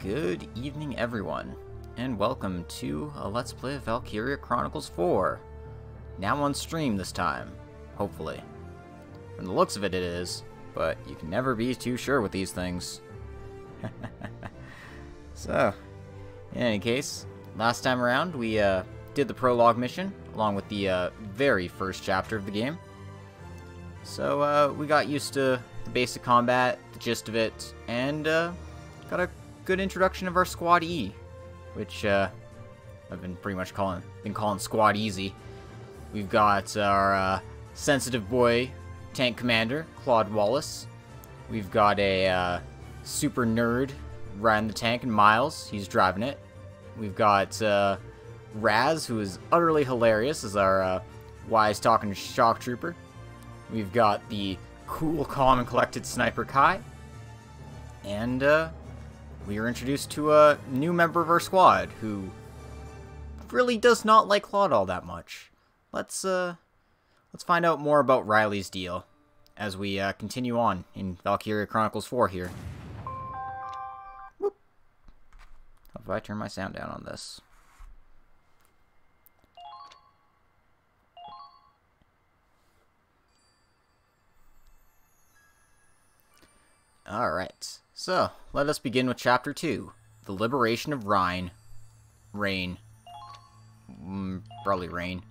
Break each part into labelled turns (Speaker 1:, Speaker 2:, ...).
Speaker 1: Good evening, everyone, and welcome to a Let's Play of Valkyria Chronicles 4. Now on stream this time, hopefully. From the looks of it, it is, but you can never be too sure with these things. So, in any case, last time around we did the prologue mission, along with the very first chapter of the game. So we got used to the basic combat, the gist of it, and got a good introduction of our Squad E, which I've been pretty much calling Squad Easy. We've got our sensitive boy tank commander, Claude Wallace. We've got a super nerd riding the tank, and Miles, he's driving it. We've got Raz, who is utterly hilarious as our wise talking shock trooper. We've got the cool, calm, and collected sniper Kai. And we are introduced to a new member of our squad who really does not like Claude all that much. Let's find out more about Riley's deal as we continue on in Valkyria Chronicles 4 here. Whoop. How do I turn my sound down on this? Alright, so let us begin with Chapter 2, The Liberation of Rain. Probably Rain.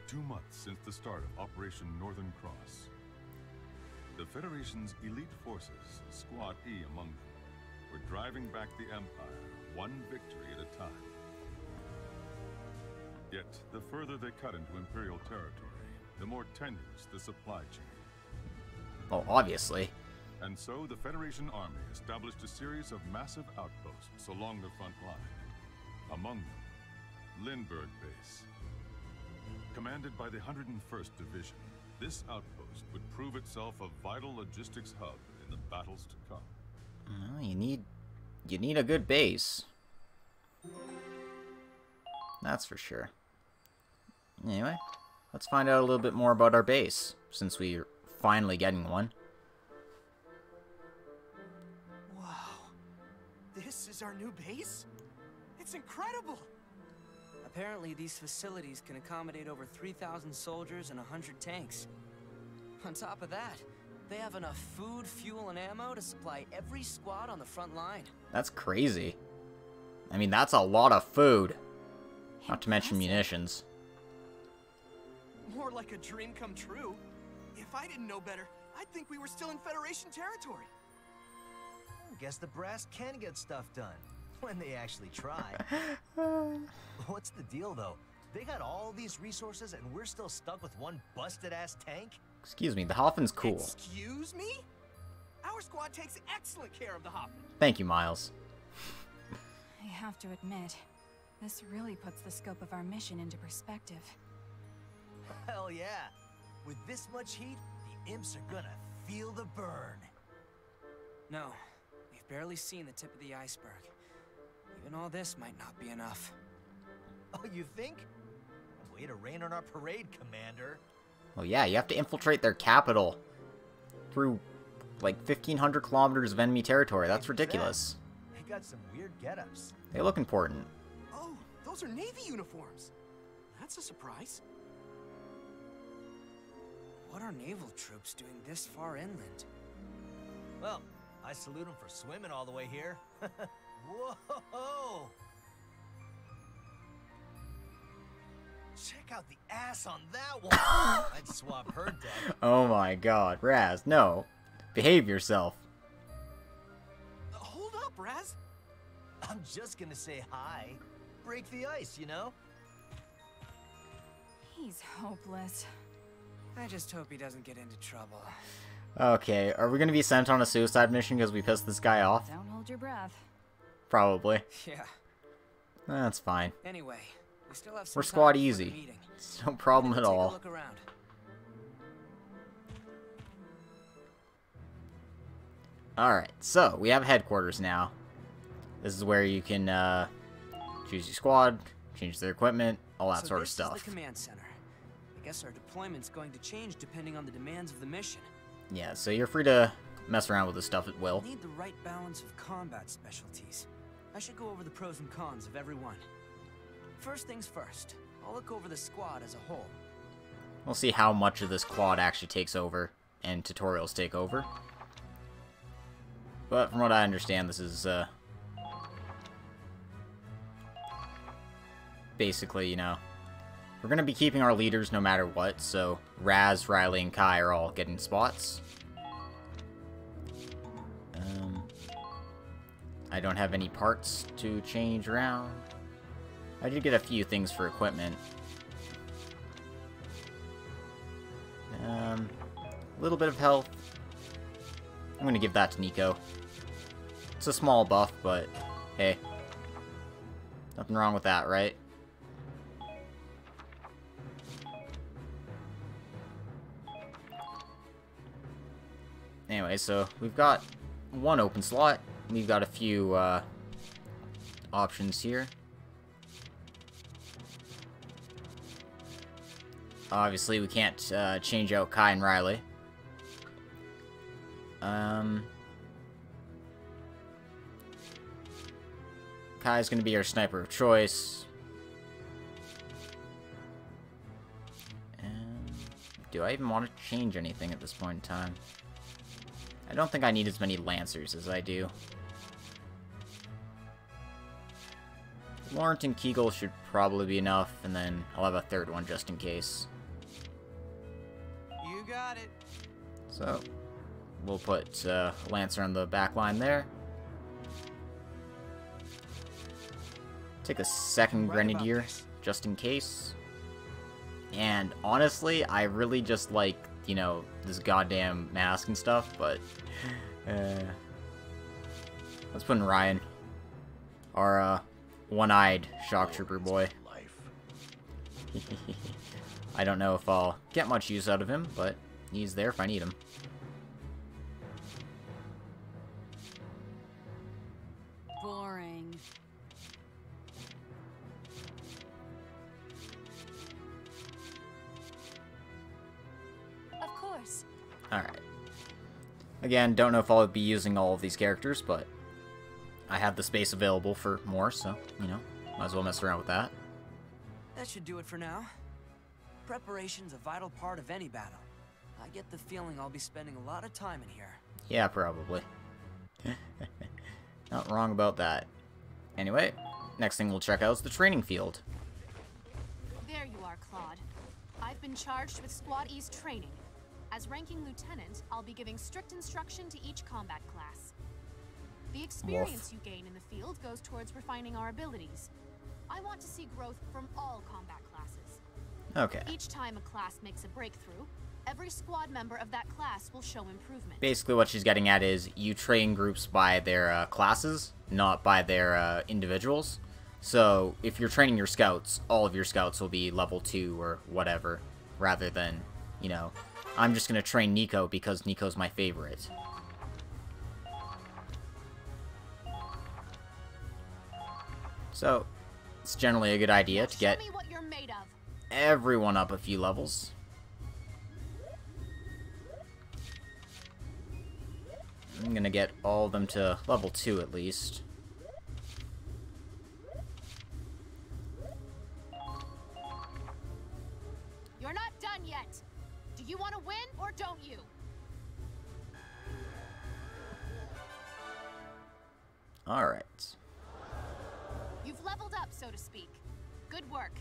Speaker 2: 2 months since the start of Operation Northern Cross. The Federation's elite forces, Squad E among them, were driving back the Empire, one victory at a time. Yet, the further they cut into Imperial territory, the more tenuous the supply chain.
Speaker 1: Oh, obviously.
Speaker 2: And so, the Federation Army established a series of massive outposts along the front line. Among them, Lindbergh Base. Commanded by the 101st Division, this outpost would prove itself a vital logistics hub in the battles to come.
Speaker 1: Well, you need a good base. That's for sure. Anyway, let's find out a little bit more about our base, since we're finally getting one.
Speaker 3: Wow. This is our new base? It's incredible!
Speaker 4: Apparently, these facilities can accommodate over 3,000 soldiers and 100 tanks. On top of that, they have enough food, fuel, and ammo to supply every squad on the front line.
Speaker 1: That's crazy. I mean, that's a lot of food. Not to mention munitions.
Speaker 3: More like a dream come true. If I didn't know better, I'd think we were still in Federation territory.
Speaker 5: I guess the brass can get stuff done. When they actually try. What's the deal, though? They got all these resources and we're still stuck with one busted-ass tank?
Speaker 1: Excuse me, the Hoffman's cool.
Speaker 3: Excuse me? Our squad takes excellent care of the Hoffman.
Speaker 1: Thank you, Miles.
Speaker 6: I have to admit, this really puts the scope of our mission into perspective.
Speaker 5: Hell yeah. With this much heat, the imps are gonna feel the burn.
Speaker 4: No, we've barely seen the tip of the iceberg. Even all this might not be enough.
Speaker 5: Oh, you think? Way to rain on our parade, Commander.
Speaker 1: Well, yeah, you have to infiltrate their capital through, like, 1,500 kilometers of enemy territory. That's ridiculous.
Speaker 5: They got some weird get-ups.
Speaker 1: They look important.
Speaker 3: Oh, those are Navy uniforms. That's a surprise.
Speaker 4: What are naval troops doing this far inland?
Speaker 5: Well, I salute them for swimming all the way here. Whoa! Check out the ass on that one. I'd swap her deck.
Speaker 1: Oh my god, Raz, no. Behave yourself.
Speaker 3: Hold up, Raz.
Speaker 5: I'm just gonna say hi. Break the ice, you know?
Speaker 6: He's hopeless.
Speaker 4: I just hope he doesn't get into trouble.
Speaker 1: Okay, are we gonna be sent on a suicide mission because we pissed this guy off?
Speaker 6: Don't hold your breath.
Speaker 1: Probably.
Speaker 4: Yeah.
Speaker 1: That's fine.
Speaker 4: Anyway, we still have some
Speaker 1: We're
Speaker 4: time
Speaker 1: Squad
Speaker 4: before the
Speaker 1: Easy.
Speaker 4: meeting.
Speaker 1: It's no problem at
Speaker 4: Take a
Speaker 1: all.
Speaker 4: look around.
Speaker 1: Alright, so we have headquarters now. This is where you can choose your squad, change their equipment, all that
Speaker 4: So
Speaker 1: sort of
Speaker 4: this
Speaker 1: stuff.
Speaker 4: is the command center. Guess our deployment's going to change depending on the demands of the mission.
Speaker 1: Yeah, so you're free to mess around with this stuff at will.
Speaker 4: Need the right balance of combat specialties. I should go over the pros and cons of every one. First things first, I'll look over the squad as a whole.
Speaker 1: We'll see how much of this Claude actually takes over and tutorials take over. But from what I understand, this is basically, you know, we're going to be keeping our leaders no matter what, so Raz, Riley, and Kai are all getting spots. I don't have any parts to change around. I did get a few things for equipment. A little bit of health. I'm going to give that to Nico. It's a small buff, but hey. Nothing wrong with that, right? Anyway, so we've got one open slot. We've got a few options here. Obviously, we can't change out Kai and Riley. Kai's going to be our sniper of choice. Do I even want to change anything at this point in time? I don't think I need as many Lancers as I do. Lawrence and Kegel should probably be enough, and then I'll have a third one just in case.
Speaker 3: You got it.
Speaker 1: So, we'll put Lancer on the back line there. Take a second Grenadier, just in case. And honestly, I really just like, you know, this goddamn mask and stuff, but let's put in Ryan, our one-eyed shock trooper boy. I don't know if I'll get much use out of him, but he's there if I need him.
Speaker 6: Boring. Of course.
Speaker 1: Alright. Again, don't know if I'll be using all of these characters, but I have the space available for more, so, you know, might as well mess around with that.
Speaker 4: That should do it for now. Preparation's a vital part of any battle. I get the feeling I'll be spending a lot of time in here.
Speaker 1: Yeah, probably. Not wrong about that. Anyway, next thing we'll check out is the training field.
Speaker 7: There you are, Claude. I've been charged with Squad E's training. As ranking lieutenant, I'll be giving strict instruction to each combat class. The experience you gain in the field goes towards refining our abilities. I want to see growth from all combat classes.
Speaker 1: Okay.
Speaker 7: Each time a class makes a breakthrough, every squad member of that class will show improvement.
Speaker 1: Basically what she's getting at is you train groups by their classes, not by their individuals. So if you're training your scouts, all of your scouts will be level 2 or whatever, rather than, you know, I'm just going to train Nico because Nico's my favorite. So, it's generally a good idea to get
Speaker 7: Show me what you're made of.
Speaker 1: everyone up a few levels. I'm gonna get all of them to level 2 at least.
Speaker 7: You're not done yet. Do you want to win or don't you?
Speaker 1: Alright.
Speaker 7: You've leveled up, so to speak. Good work.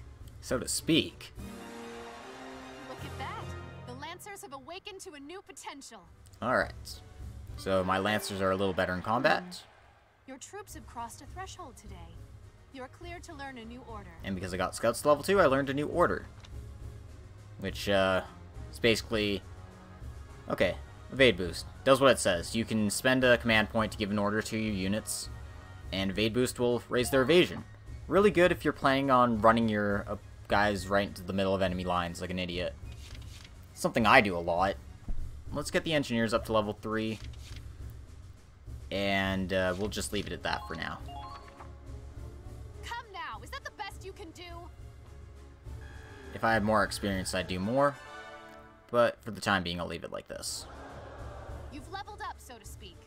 Speaker 1: So to speak.
Speaker 7: Look at that. The Lancers have awakened to a new potential.
Speaker 1: Alright. So my Lancers are a little better in combat.
Speaker 7: Your troops have crossed a threshold today. You're cleared to learn a new order.
Speaker 1: And because I got Scouts to level 2, I learned a new order. Which, is basically... Okay, Evade Boost. Does what it says. You can spend a command point to give an order to your units, and Evade Boost will raise their evasion. Really good if you're planning on running your guys right into the middle of enemy lines like an idiot. Something I do a lot. Let's get the Engineers up to level 3. And we'll just leave it at that for now.
Speaker 7: Come now, is that the best you can do?
Speaker 1: If I had more experience, I'd do more. But for the time being, I'll leave it like this.
Speaker 7: You've leveled up, so to speak.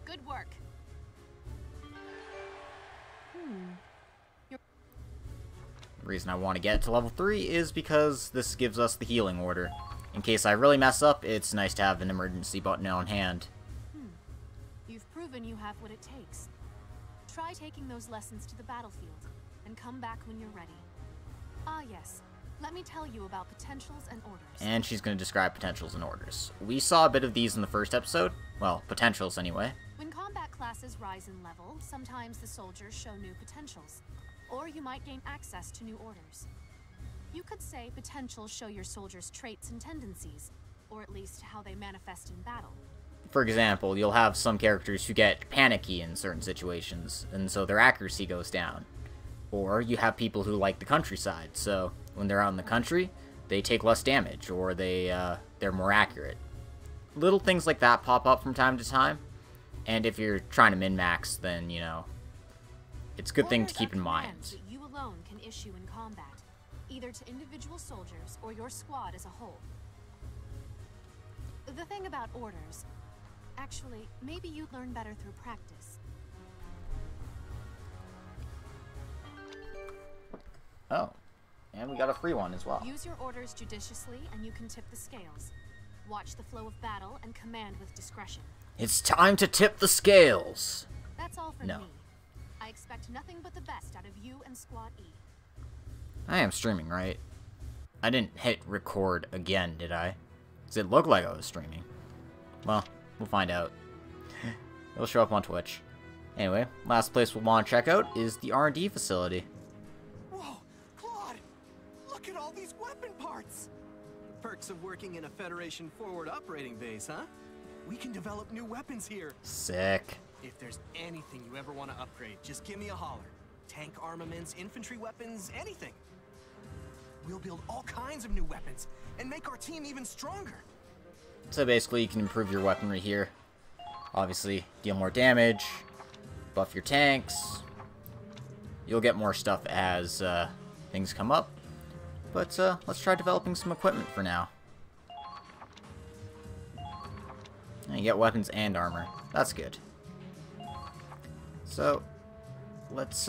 Speaker 7: Good work.
Speaker 1: The reason I want to get to level 3 is because this gives us the healing order. In case I really mess up, it's nice to have an emergency button on hand.
Speaker 7: You've proven you have what it takes. Try taking those lessons to the battlefield, and come back when you're ready. Ah yes, let me tell you about potentials and orders.
Speaker 1: And she's going to describe potentials and orders. We saw a bit of these in the first episode. Well, potentials anyway.
Speaker 7: When combat classes rise in level, sometimes the soldiers show new potentials. Or you might gain access to new orders. You could say potentials show your soldiers' traits and tendencies, or at least how they manifest in battle.
Speaker 1: For example, you'll have some characters who get panicky in certain situations, and so their accuracy goes down. Or you have people who like the countryside, so when they're out in the country, they take less damage, or they're more accurate. Little things like that pop up from time to time, and if you're trying to min-max, then, you know, it's a good thing to keep in mind.
Speaker 7: That you alone can issue in combat, either to individual soldiers or your squad as a whole. The thing about orders, actually, maybe you'd learn better through practice.
Speaker 1: Oh, and we got a free one as well.
Speaker 7: Use your orders judiciously and you can tip the scales. Watch the flow of battle and command with discretion.
Speaker 1: It's time to tip the scales!
Speaker 7: That's all from
Speaker 1: No.
Speaker 7: me. I expect nothing but the best out of you and Squad E.
Speaker 1: I am streaming, right? I didn't hit record again, did I? Does it look like I was streaming? Well, we'll find out. It'll show up on Twitch. Anyway, last place we'll want to check out is the R&D facility.
Speaker 3: Whoa, Claude! Look at all these weapon parts!
Speaker 8: Perks of working in a Federation forward operating base, huh?
Speaker 3: We can develop new weapons here.
Speaker 1: Sick.
Speaker 3: If there's anything you ever want to upgrade, just give me a holler. Tank armaments, infantry weapons, anything. We'll build all kinds of new weapons and make our team even stronger.
Speaker 1: So basically, you can improve your weaponry here. Obviously, deal more damage, buff your tanks. You'll get more stuff as things come up. But let's try developing some equipment for now. And you get weapons and armor. That's good. So, let's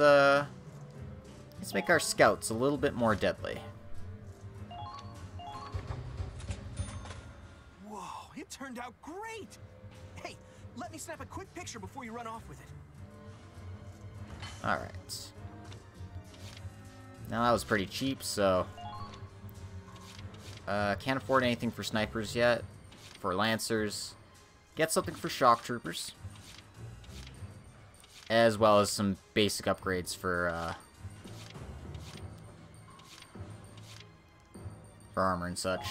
Speaker 1: make our scouts a little bit more deadly.
Speaker 3: Whoa, it turned out great! Hey, let me snap a quick picture before you run off with it.
Speaker 1: Alright. Now that was pretty cheap, so... can't afford anything for snipers yet. For lancers. Get something for shock troopers. As well as some basic upgrades for armor and such.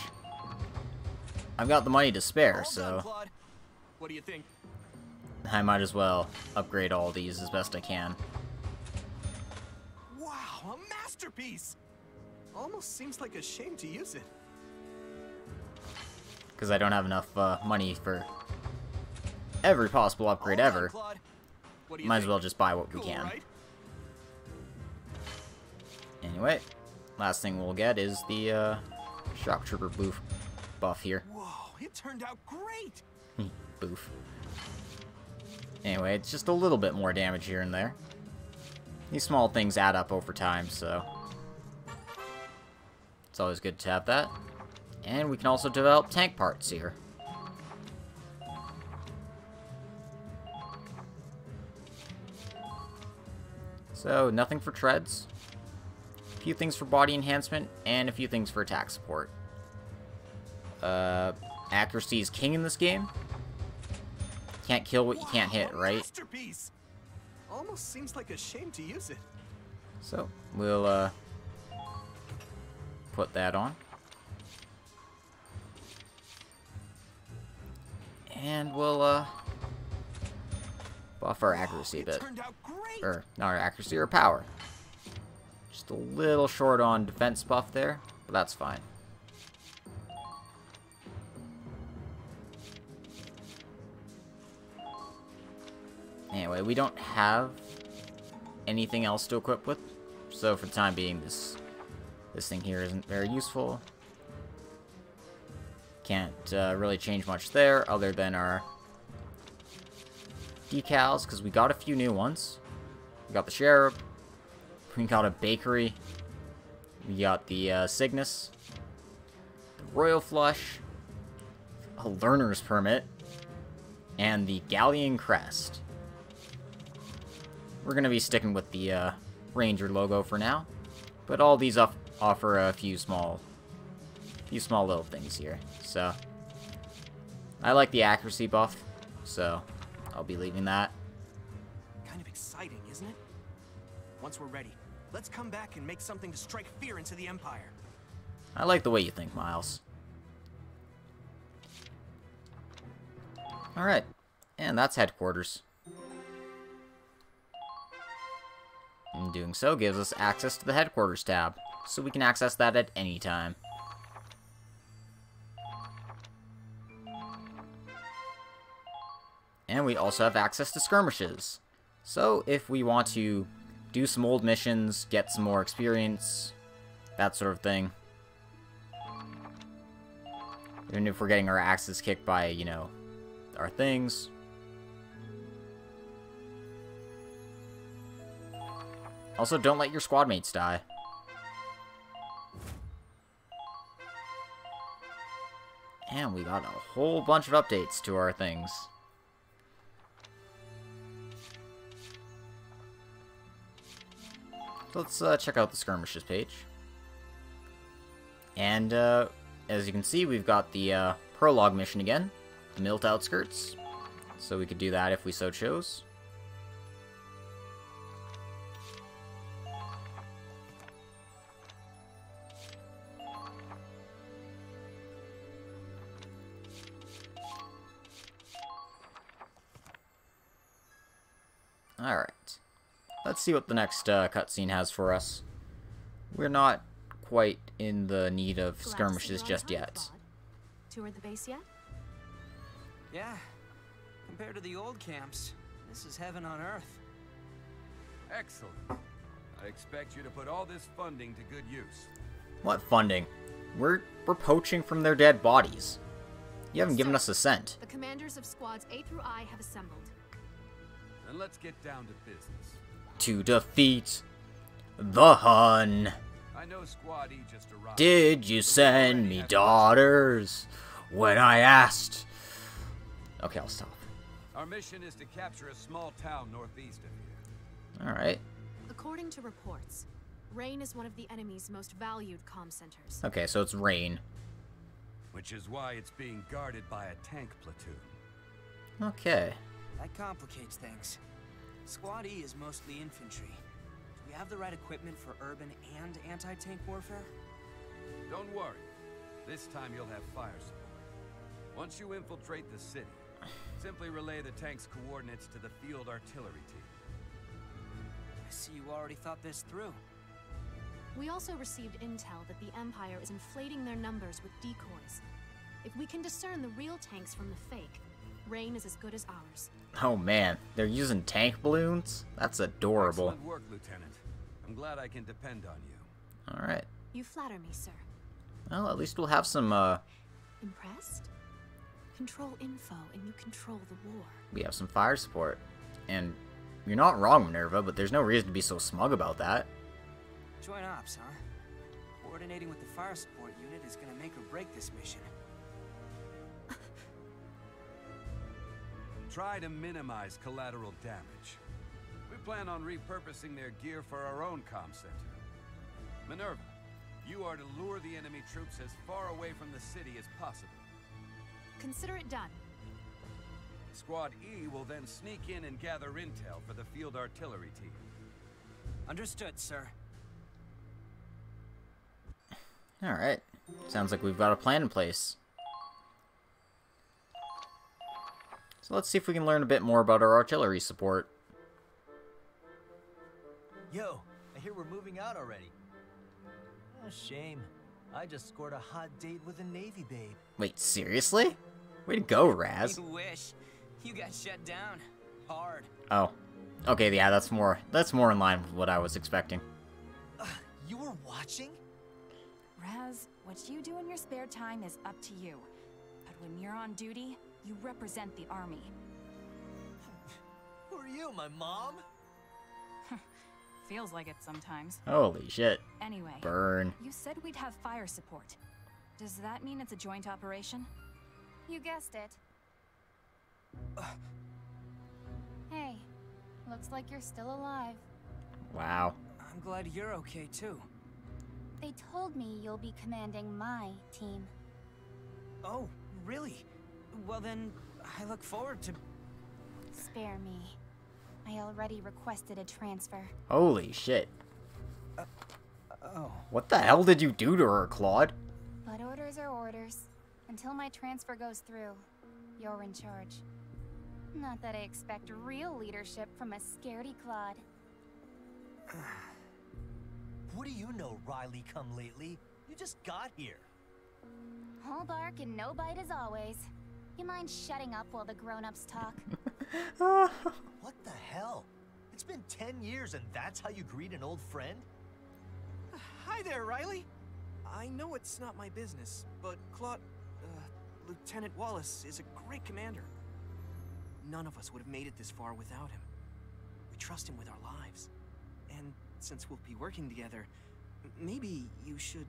Speaker 1: I've got the money to spare,
Speaker 3: All
Speaker 1: so...
Speaker 3: done, Claude. What do you think?
Speaker 1: I might as well upgrade all these as best I can.
Speaker 3: Wow, a masterpiece! Almost seems like a shame to use it.
Speaker 1: Because I don't have enough money for every possible upgrade
Speaker 3: All done,
Speaker 1: ever.
Speaker 3: Claude. What do you
Speaker 1: Might
Speaker 3: think?
Speaker 1: as well just buy what we
Speaker 3: Cool,
Speaker 1: can.
Speaker 3: right?
Speaker 1: Anyway, last thing we'll get is the shock trooper buff here.
Speaker 3: Whoa, it turned out great!
Speaker 1: Boof. Anyway, it's just a little bit more damage here and there. These small things add up over time, so... it's always good to have that. And we can also develop tank parts here. So, nothing for treads. A few things for body enhancement, and a few things for attack support. Accuracy is king in this game. Can't kill what you can't hit,
Speaker 3: A
Speaker 1: right?
Speaker 3: masterpiece! Almost seems like a shame to use it.
Speaker 1: So, we'll, put that on. And we'll, buff our accuracy a
Speaker 3: It
Speaker 1: bit.
Speaker 3: turned out great!
Speaker 1: Or, not our accuracy, our power. Just a little short on defense buff there, but that's fine. Anyway, we don't have anything else to equip with, so for the time being, this This thing here isn't very useful. Can't really change much there other than our decals, because we got a few new ones. We got the Sheriff. We got a bakery. We got the Cygnus. The Royal Flush. A Learner's Permit. And the Galleon Crest. We're going to be sticking with the Ranger logo for now. But all these offer a few small little things here. So, I like the accuracy buff. So, I'll be leaving that.
Speaker 3: Kind of exciting, isn't it? Once we're ready, let's come back and make something to strike fear into the Empire.
Speaker 1: I like the way you think, Miles. Alright, and that's headquarters. And doing so gives us access to the headquarters tab, so we can access that at any time. And we also have access to skirmishes. So if we want to do some old missions, get some more experience, that sort of thing. Even if we're getting our asses kicked by, you know, our things. Also, don't let your squad mates die. And we got a whole bunch of updates to our things. Let's check out the skirmishes page. And as you can see, we've got the prologue mission again, the Milt Outskirts. So we could do that if we so chose. Alright. Let's see what the next cutscene has for us. We're not quite in the need of skirmishes just yet.
Speaker 7: Claude. Toured the base yet?
Speaker 4: Yeah. Compared to the old camps, this is heaven on earth.
Speaker 9: Excellent. I expect you to put all this funding to good use.
Speaker 1: What funding? We're poaching from their dead bodies. You haven't given us a cent.
Speaker 7: The commanders of squads A through I have assembled.
Speaker 9: Then let's get down to business.
Speaker 1: To defeat the Hun.
Speaker 9: I know Squad E just arrived.
Speaker 1: Did you send me daughters when I asked? Okay, I'll stop.
Speaker 9: Our mission is to capture a small town northeast of here.
Speaker 1: Alright.
Speaker 7: According to reports, Rain is one of the enemy's most valued comm centers.
Speaker 1: Okay, so it's Rain.
Speaker 9: Which is why it's being guarded by a tank platoon.
Speaker 1: Okay.
Speaker 4: That complicates things. Squad E is mostly infantry. Do we have the right equipment for urban and anti-tank warfare?
Speaker 9: Don't worry. This time you'll have fire support. Once you infiltrate the city, simply relay the tank's coordinates to the field artillery team.
Speaker 4: I see you already thought this through.
Speaker 7: We also received intel that the Empire is inflating their numbers with decoys. If we can discern the real tanks from the fake, Rain is as good as ours.
Speaker 1: Oh man, they're using tank balloons? That's adorable.
Speaker 9: Excellent work, Lieutenant. I'm glad I can depend on you.
Speaker 1: Alright.
Speaker 7: You flatter me, sir.
Speaker 1: Well, at least we'll have some,
Speaker 7: Impressed? Control info and you control the war.
Speaker 1: we have some fire support. And you're not wrong, Minerva, but there's no reason to be so smug about that.
Speaker 4: Joint ops, huh? Coordinating with the fire support unit is gonna make or break this mission.
Speaker 9: Try to minimize collateral damage. We plan on repurposing their gear for our own comm center. Minerva, you are to lure the enemy troops as far away from the city as possible.
Speaker 7: Consider it done.
Speaker 9: Squad E will then sneak in and gather intel for the field artillery team.
Speaker 4: Understood, sir.
Speaker 1: Alright. Sounds like we've got a plan in place. So let's see if we can learn a bit more about our artillery support.
Speaker 5: Yo, I hear we're moving out already. Oh, shame. I just scored a hot date with a Navy babe.
Speaker 1: Wait, seriously? Way to go, Raz.
Speaker 4: You wish. You got shut down. Hard.
Speaker 1: Oh. Okay, yeah, that's more in line with what I was expecting.
Speaker 5: You were watching?
Speaker 6: Raz, what you do in your spare time is up to you. But when you're on duty, you represent the army.
Speaker 5: Who are you, my mom?
Speaker 6: Feels like it sometimes.
Speaker 1: Holy shit.
Speaker 6: Anyway,
Speaker 1: Burn.
Speaker 6: you said we'd have fire support. Does that mean it's a joint operation?
Speaker 7: You guessed it. Hey, looks like you're still alive.
Speaker 1: Wow.
Speaker 4: I'm glad you're okay too.
Speaker 7: They told me you'll be commanding my team.
Speaker 4: Oh, really? Well then, I look forward to...
Speaker 7: Spare me. I already requested a transfer.
Speaker 1: Holy shit.
Speaker 4: Oh.
Speaker 1: What the hell did you do to her, Claude?
Speaker 7: But orders are orders. Until my transfer goes through, you're in charge. Not that I expect real leadership from a scaredy Claude.
Speaker 5: What do you know, Riley come lately? You just got here.
Speaker 7: All bark and no bite as always. You mind shutting up while the grown-ups talk?
Speaker 5: What the hell? It's been 10 years and that's how you greet an old friend?
Speaker 3: Hi there, Riley. I know it's not my business, but Lieutenant Wallace is a great commander. None of us would have made it this far without him. We trust him with our lives. And since we'll be working together, maybe you should,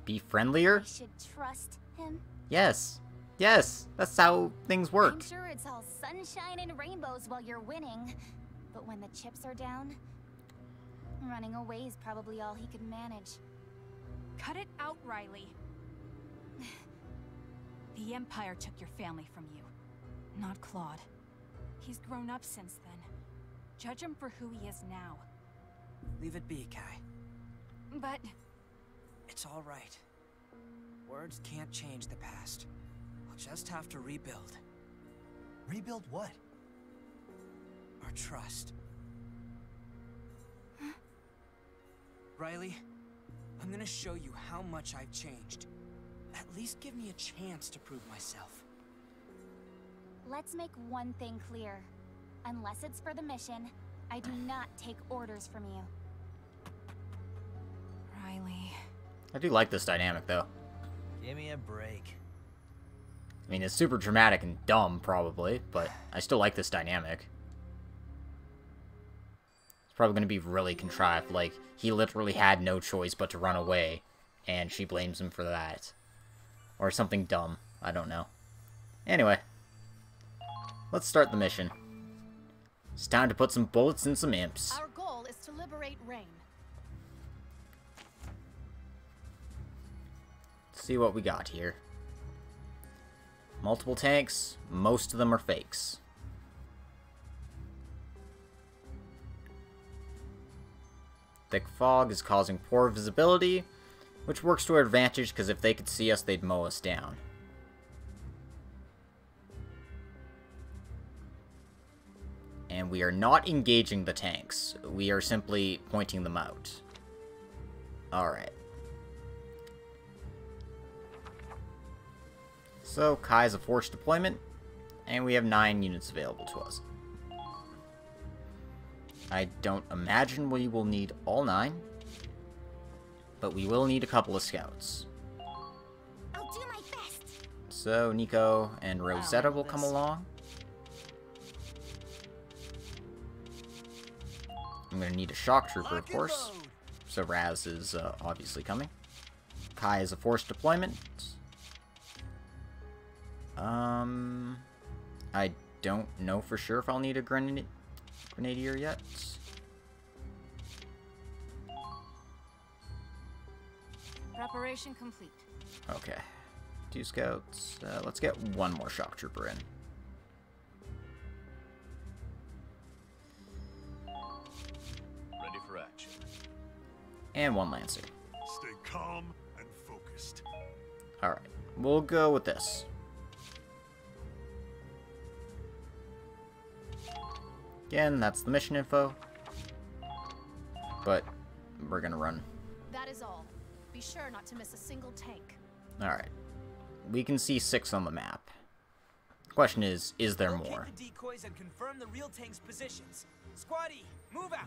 Speaker 1: Be friendlier?
Speaker 7: I should trust him?
Speaker 1: Yes. Yes, that's how things work.
Speaker 7: I'm sure it's all sunshine and rainbows while you're winning. But when the chips are down, running away is probably all he could manage.
Speaker 6: Cut it out, Riley. The Empire took your family from you, not Claude. He's grown up since then. Judge him for who he is now.
Speaker 4: Leave it be, Kai.
Speaker 6: But...
Speaker 4: It's all right. Words can't change the past. We'll just have to rebuild.
Speaker 5: Rebuild what?
Speaker 4: Our trust. Riley, I'm gonna show you how much I've changed. At least give me a chance to prove myself.
Speaker 7: Let's make one thing clear. Unless it's for the mission, I do not take orders from you.
Speaker 6: Riley...
Speaker 1: I do like this dynamic, though.
Speaker 5: Give me a break.
Speaker 1: I mean, it's super dramatic and dumb, probably, but I still like this dynamic. It's probably going to be really contrived, like, he literally had no choice but to run away, and she blames him for that. Or something dumb. I don't know. Anyway, let's start the mission. It's time to put some bullets in some imps.
Speaker 7: Our goal is to liberate Rain.
Speaker 1: Let's see what we got here. Multiple tanks, most of them are fakes. Thick fog is causing poor visibility, which works to our advantage because if they could see us, they'd mow us down. And we are not engaging the tanks. We are simply pointing them out. Alright. So, Kai's a forced deployment, and we have 9 units available to us. I don't imagine we will need all 9, but we will need a couple of scouts.
Speaker 7: I'll do my best.
Speaker 1: So, Nico and Rosetta will come along. I'm going to need a shock trooper, of course. So Raz is obviously coming. Kai is a forced deployment. I don't know for sure if I'll need a grenadier yet.
Speaker 6: Preparation complete.
Speaker 1: Okay. 2 scouts. Let's get 1 more shock trooper in.
Speaker 2: Ready for action.
Speaker 1: And 1 lancer.
Speaker 2: Stay calm and focused.
Speaker 1: Alright. We'll go with this. Again, that's the mission info. But we're gonna run.
Speaker 7: That is all. Be sure not to miss a single tank.
Speaker 1: Alright. We can see 6 on the map. The question is there more?
Speaker 4: Locate the decoys and confirm the real tank's positions. Squad E, move out!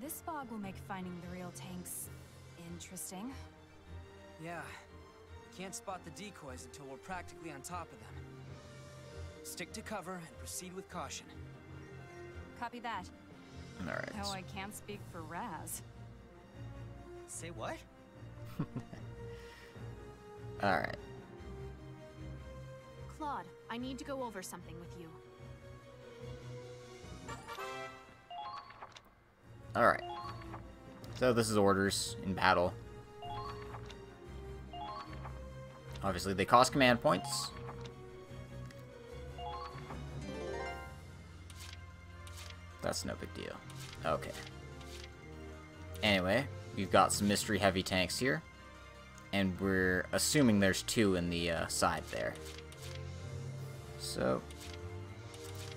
Speaker 6: This fog will make finding the real tanks interesting.
Speaker 4: Yeah. We can't spot the decoys until we're practically on top of them. Stick to cover and proceed with caution.
Speaker 6: Copy that.
Speaker 1: Alright.
Speaker 6: Though I can't speak for Raz.
Speaker 5: Say what?
Speaker 1: Alright.
Speaker 7: Claude, I need to go over something with you.
Speaker 1: Alright. So this is orders in battle. Obviously they cost command points. That's no big deal. Okay. Anyway, we've got some mystery heavy tanks here. And we're assuming there's 2 in the side there. So,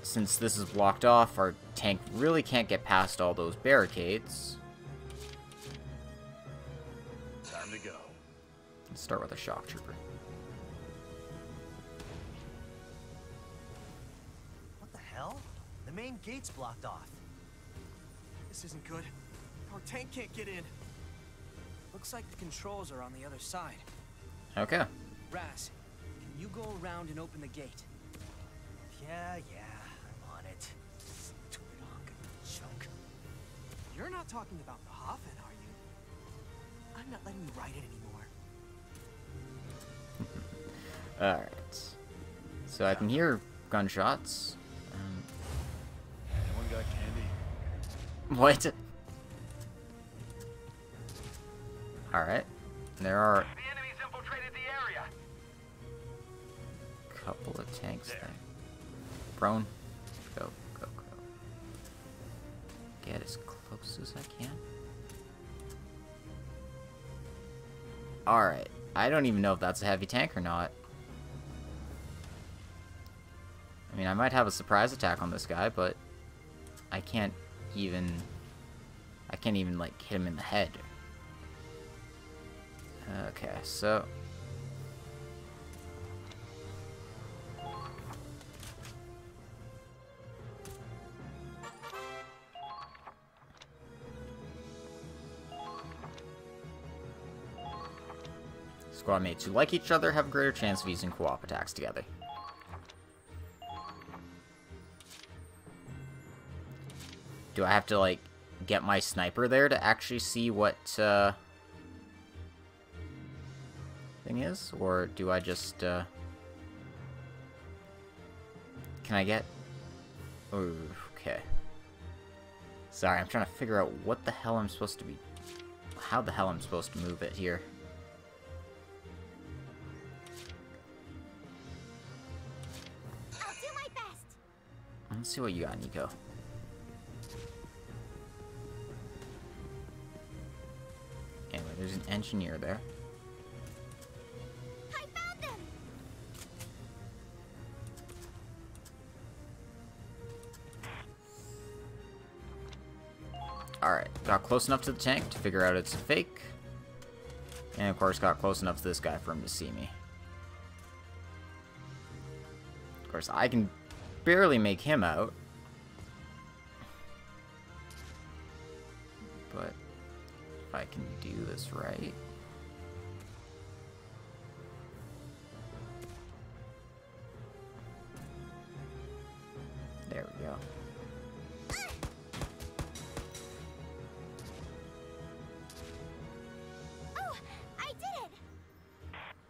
Speaker 1: since this is blocked off, our tank really can't get past all those barricades.
Speaker 2: Time to go.
Speaker 1: Let's start with a shock trooper.
Speaker 5: What the hell? The main gate's blocked off.
Speaker 3: This isn't good. Our tank can't get in.
Speaker 4: Looks like the controls are on the other side.
Speaker 1: Okay.
Speaker 4: Raz, can you go around and open the gate?
Speaker 5: Yeah, I'm on it. Stupid hunk of junk.
Speaker 3: You're not talking about the Hoffen, are you? I'm not letting you ride it anymore.
Speaker 1: Alright. So I can hear gunshots.
Speaker 2: Anyone got candy?
Speaker 1: What? Alright. There are
Speaker 10: The enemy's infiltrated the area.
Speaker 1: a couple of tanks there. Prone. Go. Get as close as I can. Alright. I don't even know if that's a heavy tank or not. I mean, I might have a surprise attack on this guy, but I can't even like hit him in the head. Okay, so squad mates who like each other have a greater chance of using co-op attacks together. Do I have to, like, get my sniper there to actually see what, thing is? Or do I just, can I get... Ooh, okay. Sorry, I'm trying to figure out what the hell I'm supposed to be... How the hell I'm supposed to move it here.
Speaker 7: I'll do my best.
Speaker 1: Let's see what you got, Nico. Anyway, there's an engineer there.
Speaker 7: I found them.
Speaker 1: Alright, got close enough to the tank to figure out it's a fake. And of course got close enough to this guy for him to see me. Of course, I can barely make him out. But if I can do this right... There we go.
Speaker 7: Oh, I did it.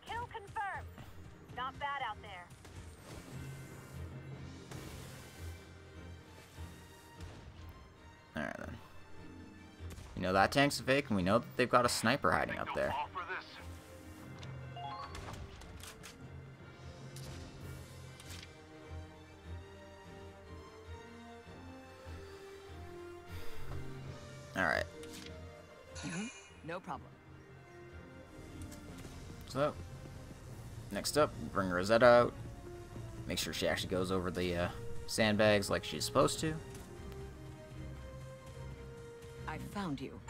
Speaker 7: Kill confirmed. Not bad out there.
Speaker 1: Alright then. We know that tank's a fake, and we know that they've got a sniper hiding up there.
Speaker 10: Fall for this.
Speaker 1: Alright.
Speaker 4: No problem.
Speaker 1: So, next up, bring Rosetta out. Make sure she actually goes over the sandbags like she's supposed to.
Speaker 11: I found you.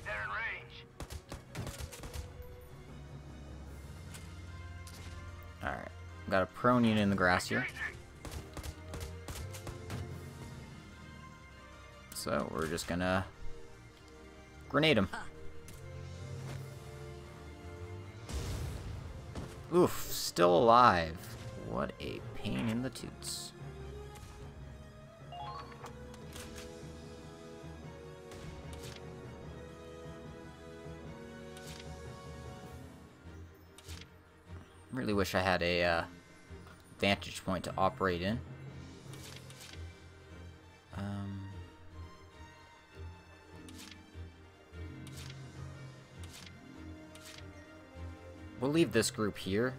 Speaker 10: They're in range.
Speaker 1: Got a prone unit in the grass here. So we're just gonna grenade him. Oof, still alive. What a pain in the toots. Really wish I had a vantage point to operate in. We'll leave this group here,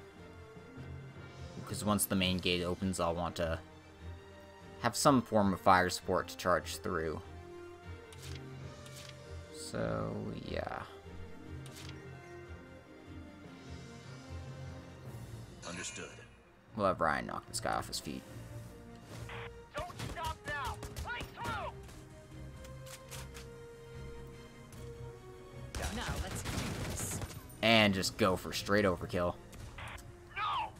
Speaker 1: because once the main gate opens, I'll want to have some form of fire support to charge through. So, yeah.
Speaker 5: Understood.
Speaker 1: We'll have Ryan knock this guy off his feet.
Speaker 10: Don't stop now! Break through!
Speaker 11: Now, let's do this.
Speaker 1: And just go for straight overkill.
Speaker 10: No!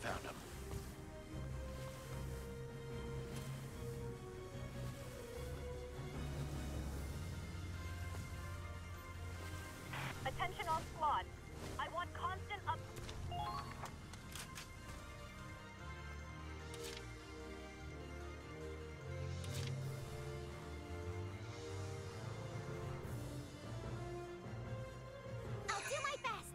Speaker 5: Found him.
Speaker 12: Attention all squads. I want constant up.
Speaker 6: I'll do my best.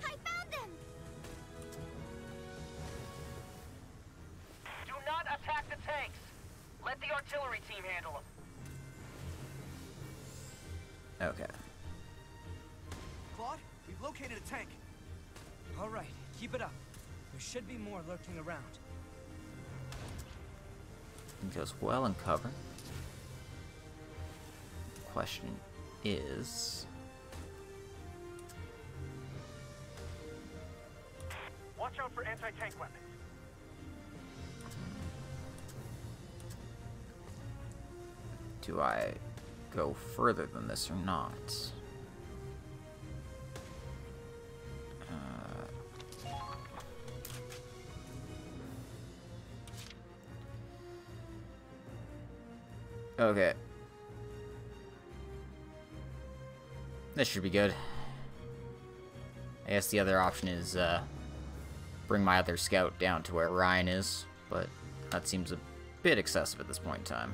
Speaker 6: I found them.
Speaker 10: Do not attack the tanks! Let the artillery team handle them.
Speaker 1: Okay.
Speaker 3: Claude, we've located a tank.
Speaker 4: All right, keep it up. There should be more lurking around.
Speaker 1: It goes well in cover. Question is...
Speaker 10: Watch out for anti-tank weapons.
Speaker 1: do I go further than this or not? Okay. This should be good. I guess the other option is bring my other scout down to where Ryan is, but that seems a bit excessive at this point in time.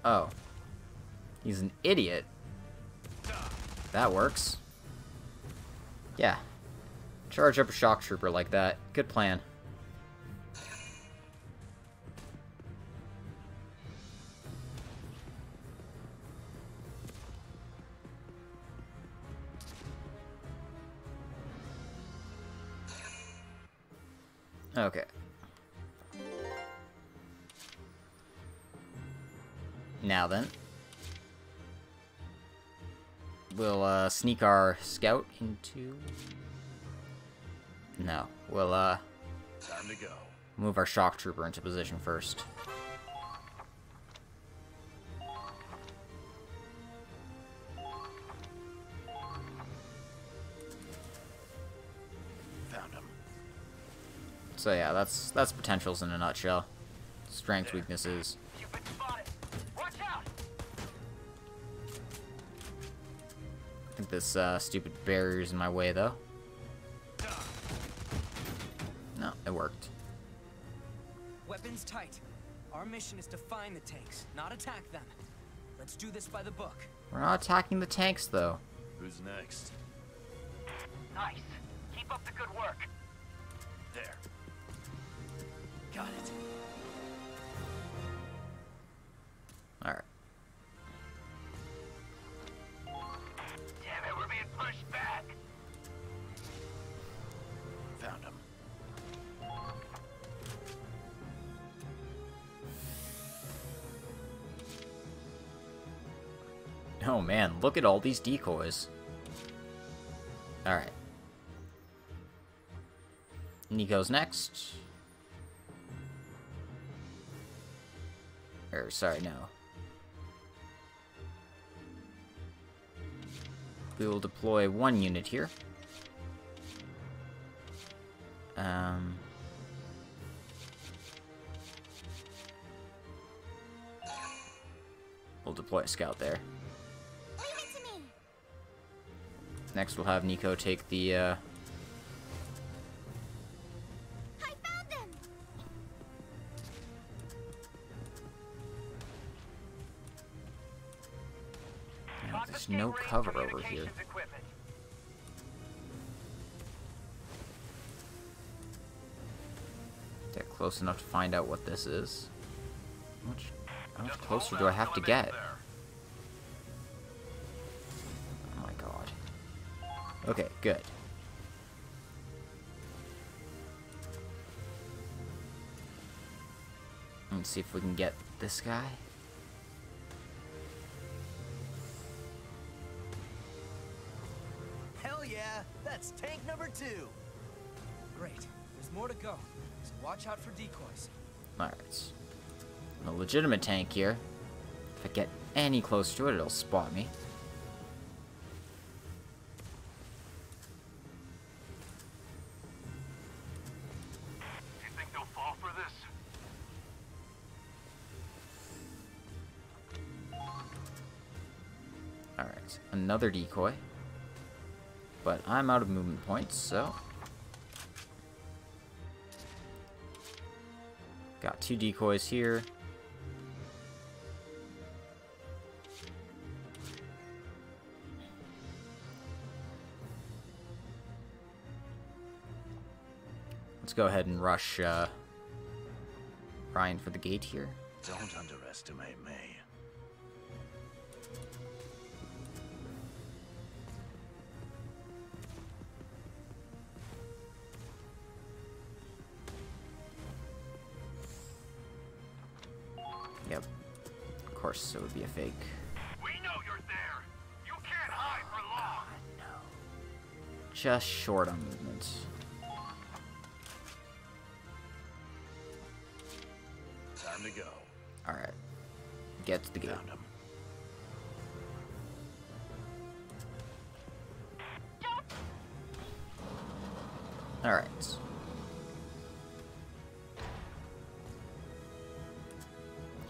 Speaker 1: Oh. He's an idiot. That works. Yeah. Charge up a shock trooper like that. Good plan. Okay. Now then, we'll sneak our scout into... No, we'll
Speaker 5: time to go.
Speaker 1: Move our shock trooper into position first.
Speaker 5: Found him.
Speaker 1: So yeah, that's potentials in a nutshell. Strengths, weaknesses.
Speaker 10: You've been spotted. Watch out!
Speaker 1: I think this stupid barrier's in my way, though. No, it worked.
Speaker 4: Weapons tight. Our mission is to find the tanks, not attack them. Let's do this by the book.
Speaker 1: We're not attacking the tanks, though.
Speaker 5: Who's next?
Speaker 10: Nice. Keep up the good work.
Speaker 5: There. Got it.
Speaker 1: Alright.
Speaker 10: Damn it, we're being pushed back.
Speaker 1: Oh man, look at all these decoys. Alright. Nico's next. Sorry, no. We will deploy one unit here. We'll deploy a scout there.
Speaker 6: Leave it to me.
Speaker 1: Next, we'll have Nico take the,
Speaker 6: I found them.
Speaker 1: There's no cover over here. Get close enough to find out what this is. How much closer do I have to get? Oh my god. Okay, good. Let's see if we can get this guy.
Speaker 5: Hell yeah! That's tank number 2!
Speaker 4: Great. There's more to go, so watch out for decoys.
Speaker 1: Alright. A legitimate tank here. If I get any closer to it, it'll spot me.
Speaker 2: You think they'll fall for this?
Speaker 1: Alright, another decoy. But I'm out of movement points, so... Got 2 decoys here. Let's go ahead and rush Ryan for the gate here.
Speaker 5: Don't underestimate me.
Speaker 1: Yep. Of course, it would be a fake.
Speaker 2: We know you're there. You can't hide for long.
Speaker 1: No. Just short on movement.
Speaker 5: Time to go.
Speaker 1: Alright. Get to the gate.
Speaker 5: Found him.
Speaker 1: Alright.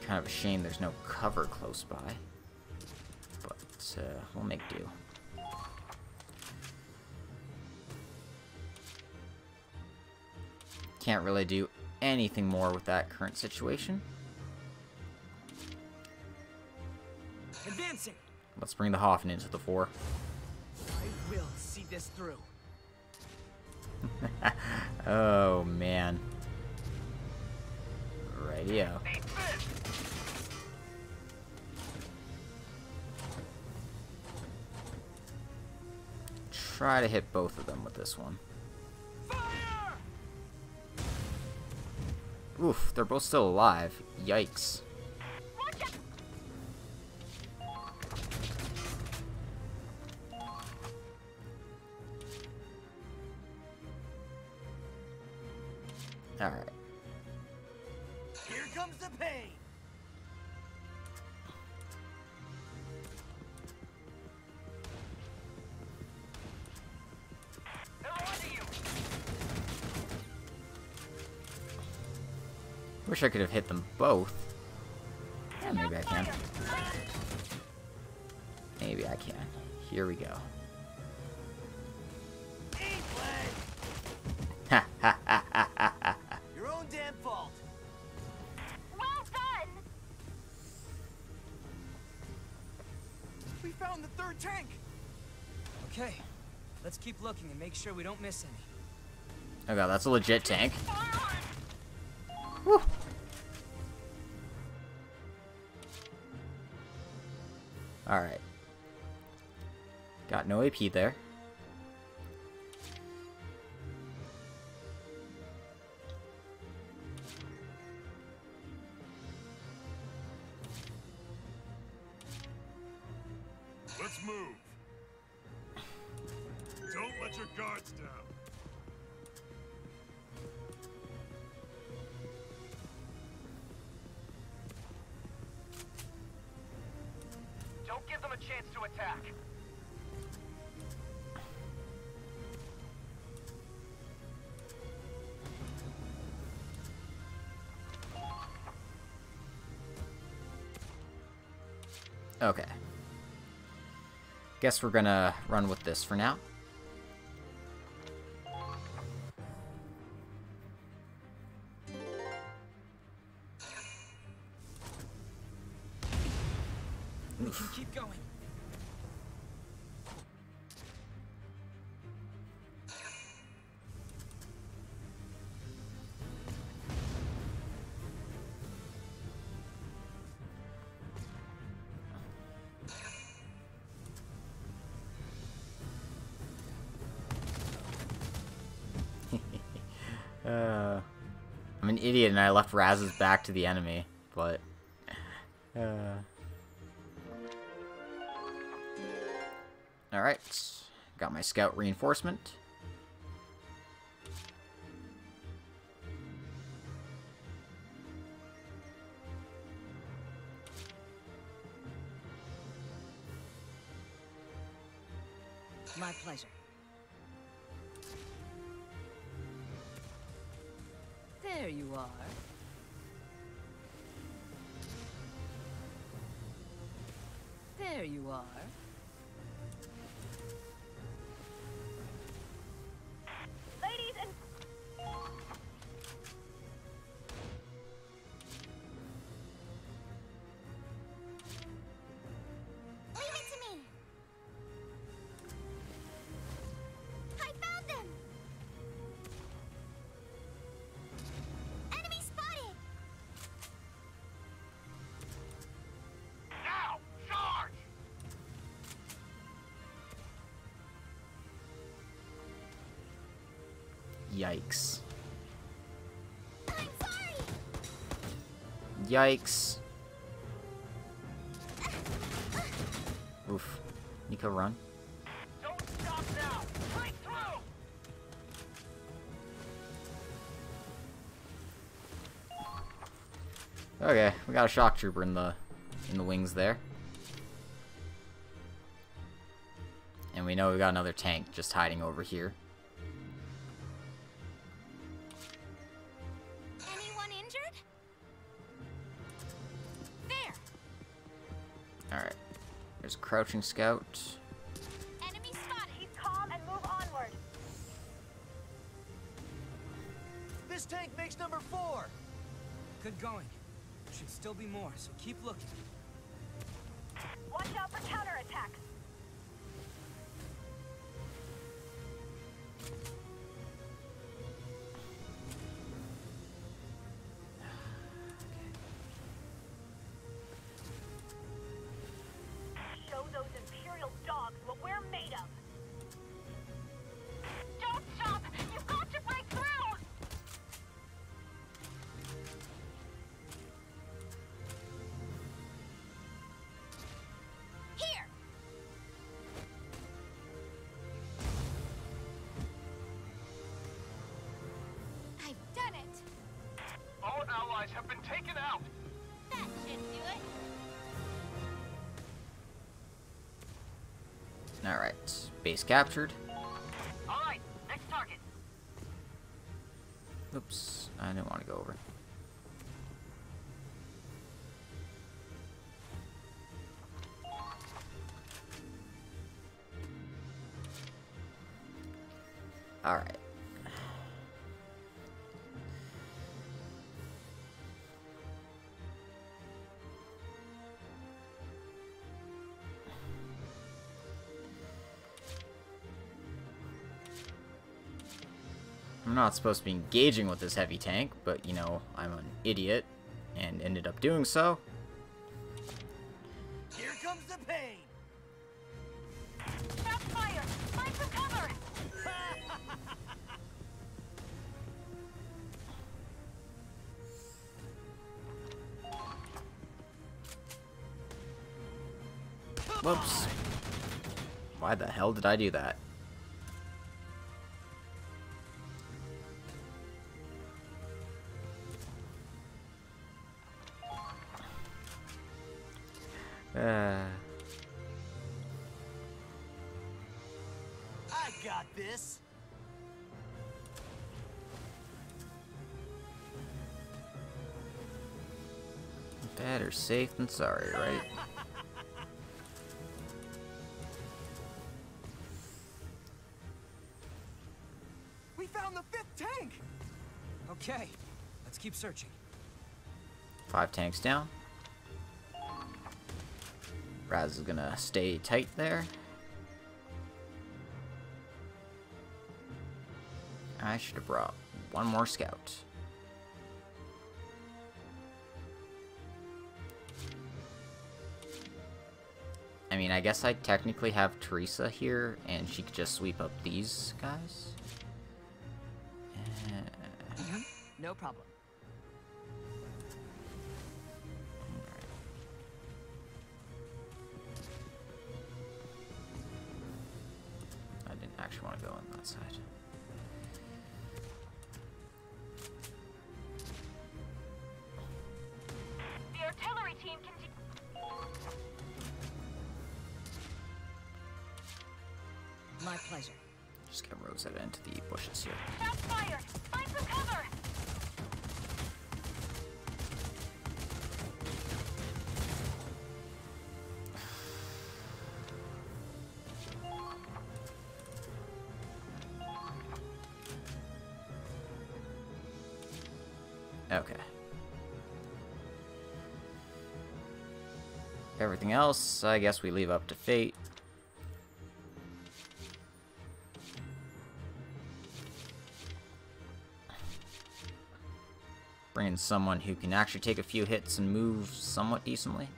Speaker 1: Kind of a shame there's no cover close by. But we'll make do. Can't really do anything more with that current situation.
Speaker 4: Advancing.
Speaker 1: Let's bring the Hoffen into the fore.
Speaker 4: I will see this through.
Speaker 1: Oh man. Radio. Try to hit both of them with this one.
Speaker 4: Fire!
Speaker 1: Oof, they're both still alive. Yikes. Alright.
Speaker 5: Here comes the pain!
Speaker 1: Wish I could have hit them both. Yeah, maybe I can. Maybe I can. Here we go. Ha ha ha ha ha ha.
Speaker 5: Your own damn fault.
Speaker 12: Well done!
Speaker 3: We found the 3rd tank!
Speaker 4: Okay, let's keep looking and make sure we don't miss any.
Speaker 1: Oh god, that's a legit tank. Whew. Alright. Got no AP there.
Speaker 2: Let's move. Don't let your guards down.
Speaker 10: Don't give them a chance to attack.
Speaker 1: Okay. Guess we're gonna run with this for now.
Speaker 4: We can keep going.
Speaker 1: I'm an idiot and I left Raz's back to the enemy, but... Alright, got my scout reinforcement.
Speaker 11: My pleasure. There you are. There you are.
Speaker 12: Ladies and... Leave it to me. I found them. Enemy spotted.
Speaker 10: Now, charge!
Speaker 1: Yikes.
Speaker 12: I'm sorry.
Speaker 1: Yikes. Oof. Nico, run.
Speaker 10: Don't stop now! Break through!
Speaker 1: Okay, we got a shock trooper in the wings there. And we know we got another tank just hiding over here.
Speaker 12: Anyone injured? There.
Speaker 1: Alright. There's a crouching scout.
Speaker 12: Enemy spotted. Keep calm and move onward.
Speaker 5: This tank makes number 4.
Speaker 4: Good going. Should still be more, so keep looking.
Speaker 12: Watch out for counterattacks. Show those Imperial dogs what we're made of. Don't stop! You've got to break through! Here! I've done it!
Speaker 10: All allies have been taken out!
Speaker 12: That should do it.
Speaker 1: Alright. Base captured.
Speaker 10: Alright, next target.
Speaker 1: Oops. I didn't want to go over. Alright. I'm not supposed to be engaging with this heavy tank, but, you know, I'm an idiot and ended up doing so.
Speaker 5: Here comes the pain.
Speaker 12: Stop fire! Find some cover!
Speaker 1: Whoops. Why the hell did I do that?
Speaker 5: I got this.
Speaker 1: Better safe than sorry, right?
Speaker 3: We found the 5th tank!
Speaker 4: Okay, let's keep searching.
Speaker 1: 5 tanks down. Raz is gonna stay tight there. I should have brought one more scout. I mean, I guess I technically have Teresa here, and she could just sweep up these guys.
Speaker 11: No problem.
Speaker 1: I didn't actually want to go on that side.
Speaker 12: The artillery team can...
Speaker 11: My pleasure.
Speaker 1: Just get Rosetta into the bushes here.
Speaker 12: Shots fired! Find some cover!
Speaker 1: Okay. Everything else, I guess we leave up to fate. Bring in someone who can actually take a few hits and move somewhat decently.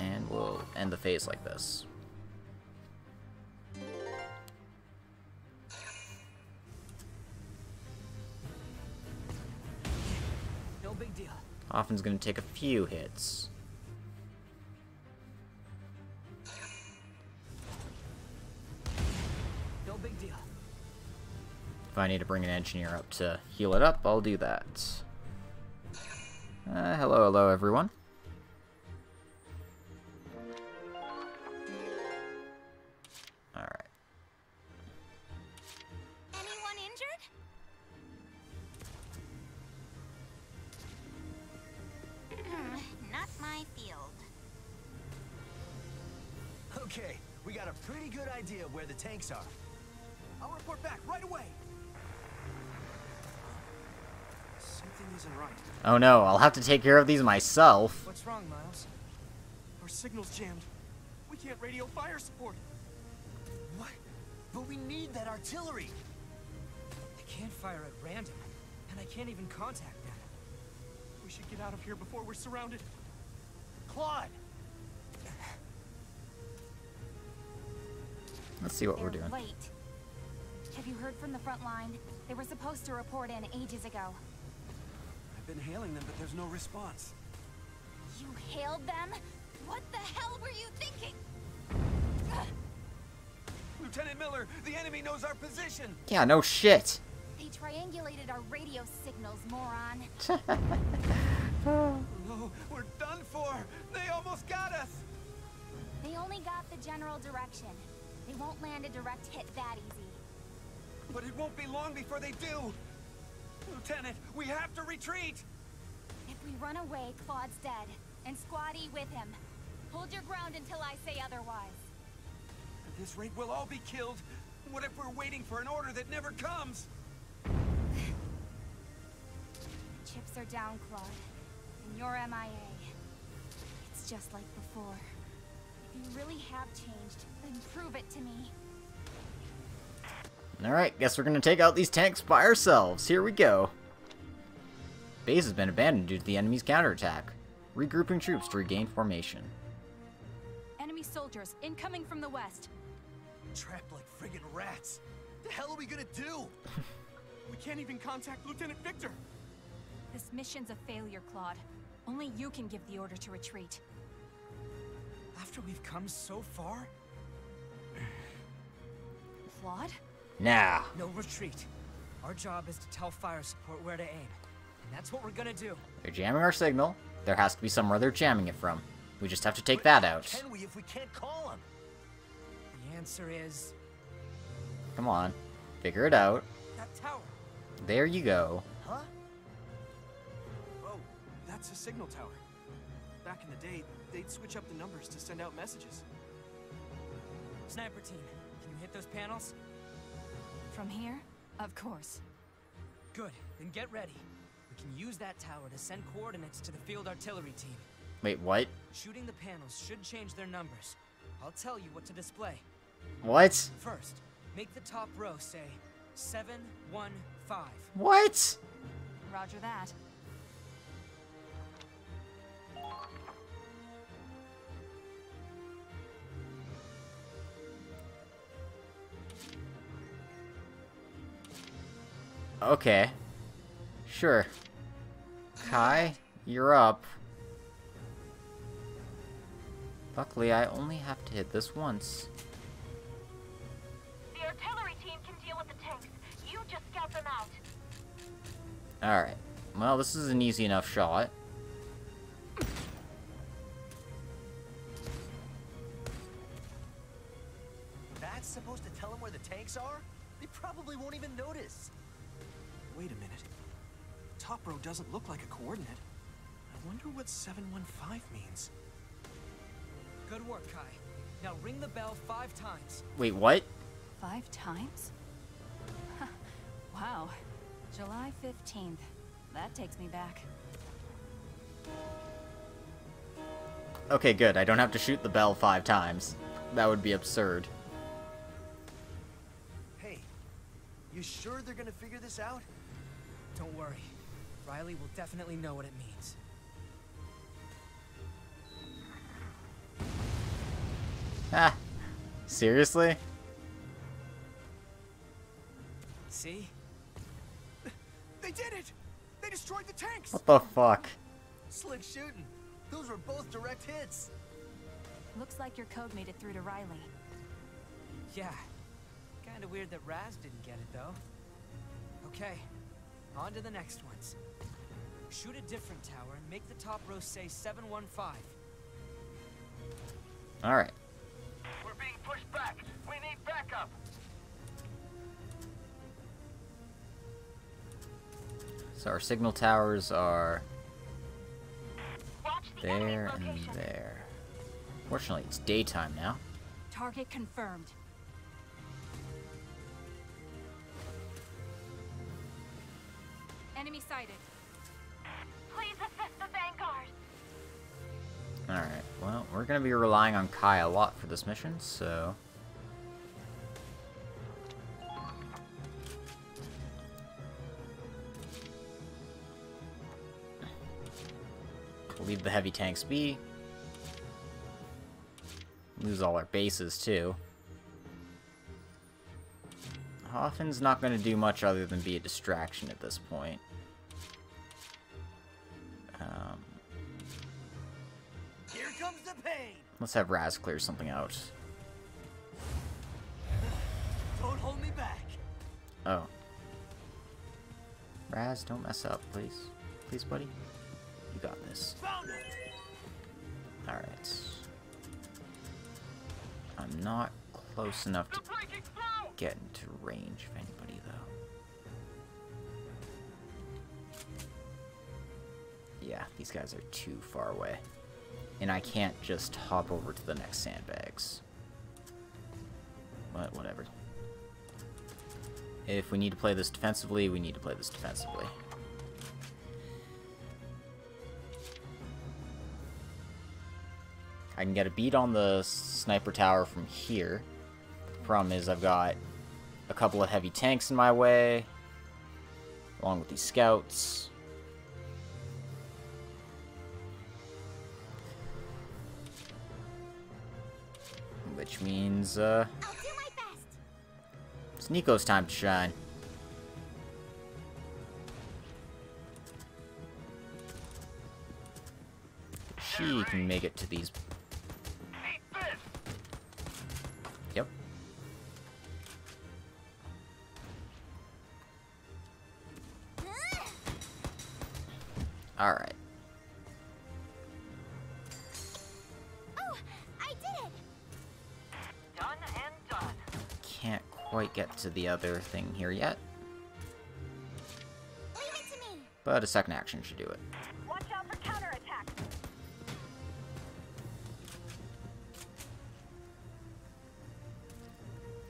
Speaker 1: And we'll end the phase like this.
Speaker 4: No big deal.
Speaker 1: Hoffin's gonna take a few hits.
Speaker 4: No big deal.
Speaker 1: If I need to bring an engineer up to heal it up, I'll do that. Hello everyone. Alright.
Speaker 12: Anyone injured? Not my field.
Speaker 5: Okay, we got a pretty good idea where the tanks are.
Speaker 3: I'll report back right away. Something isn't right.
Speaker 1: Oh no, I'll have to take care of these myself.
Speaker 4: What's wrong, Miles?
Speaker 3: Our signal's jammed. We can't radio fire support.
Speaker 5: What? But we need that artillery.
Speaker 4: I can't fire at random, and I can't even contact them.
Speaker 3: We should get out of here before we're surrounded.
Speaker 5: Claude!
Speaker 1: Let's see what we're
Speaker 6: They're
Speaker 1: doing.
Speaker 6: late. Have you heard from the front line? They were supposed to report in ages ago.
Speaker 9: I've been hailing them, but there's no response.
Speaker 6: You hailed them? What the hell were you thinking?
Speaker 9: Lieutenant Miller, the enemy knows our position!
Speaker 1: Yeah, no shit.
Speaker 6: They triangulated our radio signals, moron.
Speaker 9: No, we're done for! They almost got us!
Speaker 6: They only got the general direction. They won't land a direct hit that easy.
Speaker 9: But it won't be long before they do! Lieutenant, we have to retreat!
Speaker 6: If we run away, Claude's dead. And Squatty with him. Hold your ground until I say otherwise.
Speaker 9: At this rate, we'll all be killed. What if we're waiting for an order that never comes?
Speaker 6: Chips are down, Claude. And you're MIA. It's just like before. If you really have changed, then prove it to me.
Speaker 1: Alright, guess we're gonna take out these tanks by ourselves. Here we go. Base has been abandoned due to the enemy's counterattack. Regrouping troops to regain formation.
Speaker 6: Enemy soldiers incoming from the west.
Speaker 5: Trapped like friggin' rats. The hell are we gonna do?
Speaker 3: We can't even contact Lieutenant Victor.
Speaker 6: This mission's a failure, Claude. Only you can give the order to retreat.
Speaker 4: After we've come so far?
Speaker 6: Claude?
Speaker 1: Now.
Speaker 4: No retreat. Our job is to tell fire support where to aim. And that's what we're gonna do.
Speaker 1: They're jamming our signal. There has to be somewhere they're jamming it from. We just have to take that out.
Speaker 5: Can we if we can't call them?
Speaker 4: The answer is...
Speaker 1: Come on. Figure it out.
Speaker 4: that tower.
Speaker 1: There you go.
Speaker 5: Huh?
Speaker 3: Oh, that's a signal tower. Back in the day, they'd switch up the numbers to send out messages.
Speaker 4: Sniper team, can you hit those panels?
Speaker 6: From here? Of course.
Speaker 4: Good, then get ready. We can use that tower to send coordinates to the field artillery team.
Speaker 1: Wait, what?
Speaker 4: Shooting the panels should change their numbers. I'll tell you what to display.
Speaker 1: What?
Speaker 4: First, make the top row say 715.
Speaker 1: What?
Speaker 6: Roger that.
Speaker 1: Okay. Sure. Kai, you're up. Luckily, I only have to hit this once.
Speaker 12: The artillery team can deal with the tanks. You just scout them out.
Speaker 1: Alright. Well, this is an easy enough shot.
Speaker 5: That's supposed to tell them where the tanks are? They probably won't even notice.
Speaker 3: Wait a minute. Top row doesn't look like a coordinate. I wonder what 715 means.
Speaker 4: Good work, Kai. Now ring the bell 5 times.
Speaker 1: Wait, what?
Speaker 6: 5 times? Wow. July 15th. That takes me back.
Speaker 1: Okay, good. I don't have to shoot the bell 5 times. That would be absurd.
Speaker 5: Hey, you sure they're gonna figure this out?
Speaker 4: Don't worry. Riley will definitely know what it means.
Speaker 1: Ah. Seriously?
Speaker 4: See?
Speaker 3: They did it! They destroyed the tanks!
Speaker 1: What the fuck?
Speaker 5: Slick shooting. Those were both direct hits.
Speaker 6: Looks like your code made it through to Riley.
Speaker 4: Yeah. Kinda weird that Raz didn't get it, though. Okay. On to the next ones. Shoot a different tower and make the top row say 715.
Speaker 1: Alright.
Speaker 10: We're being pushed back. We need backup.
Speaker 1: So our signal towers are
Speaker 12: Watch the
Speaker 1: there
Speaker 12: enemy's
Speaker 1: and
Speaker 12: location.
Speaker 1: there. Fortunately, it's daytime now.
Speaker 6: Target confirmed. Enemy sighted.
Speaker 12: Please assist the vanguard.
Speaker 1: Alright, well, we're gonna be relying on Kai a lot for this mission, so... leave the heavy tanks be. Lose all our bases, too. Hoffin's not going to do much other than be a distraction at this point.
Speaker 5: Here comes the pain.
Speaker 1: Let's have Raz clear something out.
Speaker 5: Don't hold me back.
Speaker 1: Oh. Raz, don't mess up, please. Please, buddy. You got this.
Speaker 5: Found it.
Speaker 1: Alright. I'm not close enough to get into range of anybody, though. Yeah, these guys are too far away. And I can't just hop over to the next sandbags. But whatever. If we need to play this defensively, we need to play this defensively. I can get a beat on the sniper tower from here. The problem is I've got a couple of heavy tanks in my way, along with these scouts. Which means,
Speaker 12: I'll do my best.
Speaker 1: it's Nico's time to shine. She can make it to these Alright.
Speaker 12: Oh, I did it!
Speaker 10: Done and done.
Speaker 1: Can't quite get to the other thing here yet.
Speaker 12: Leave it to me!
Speaker 1: But a second action should do it.
Speaker 12: Watch out for counterattacks!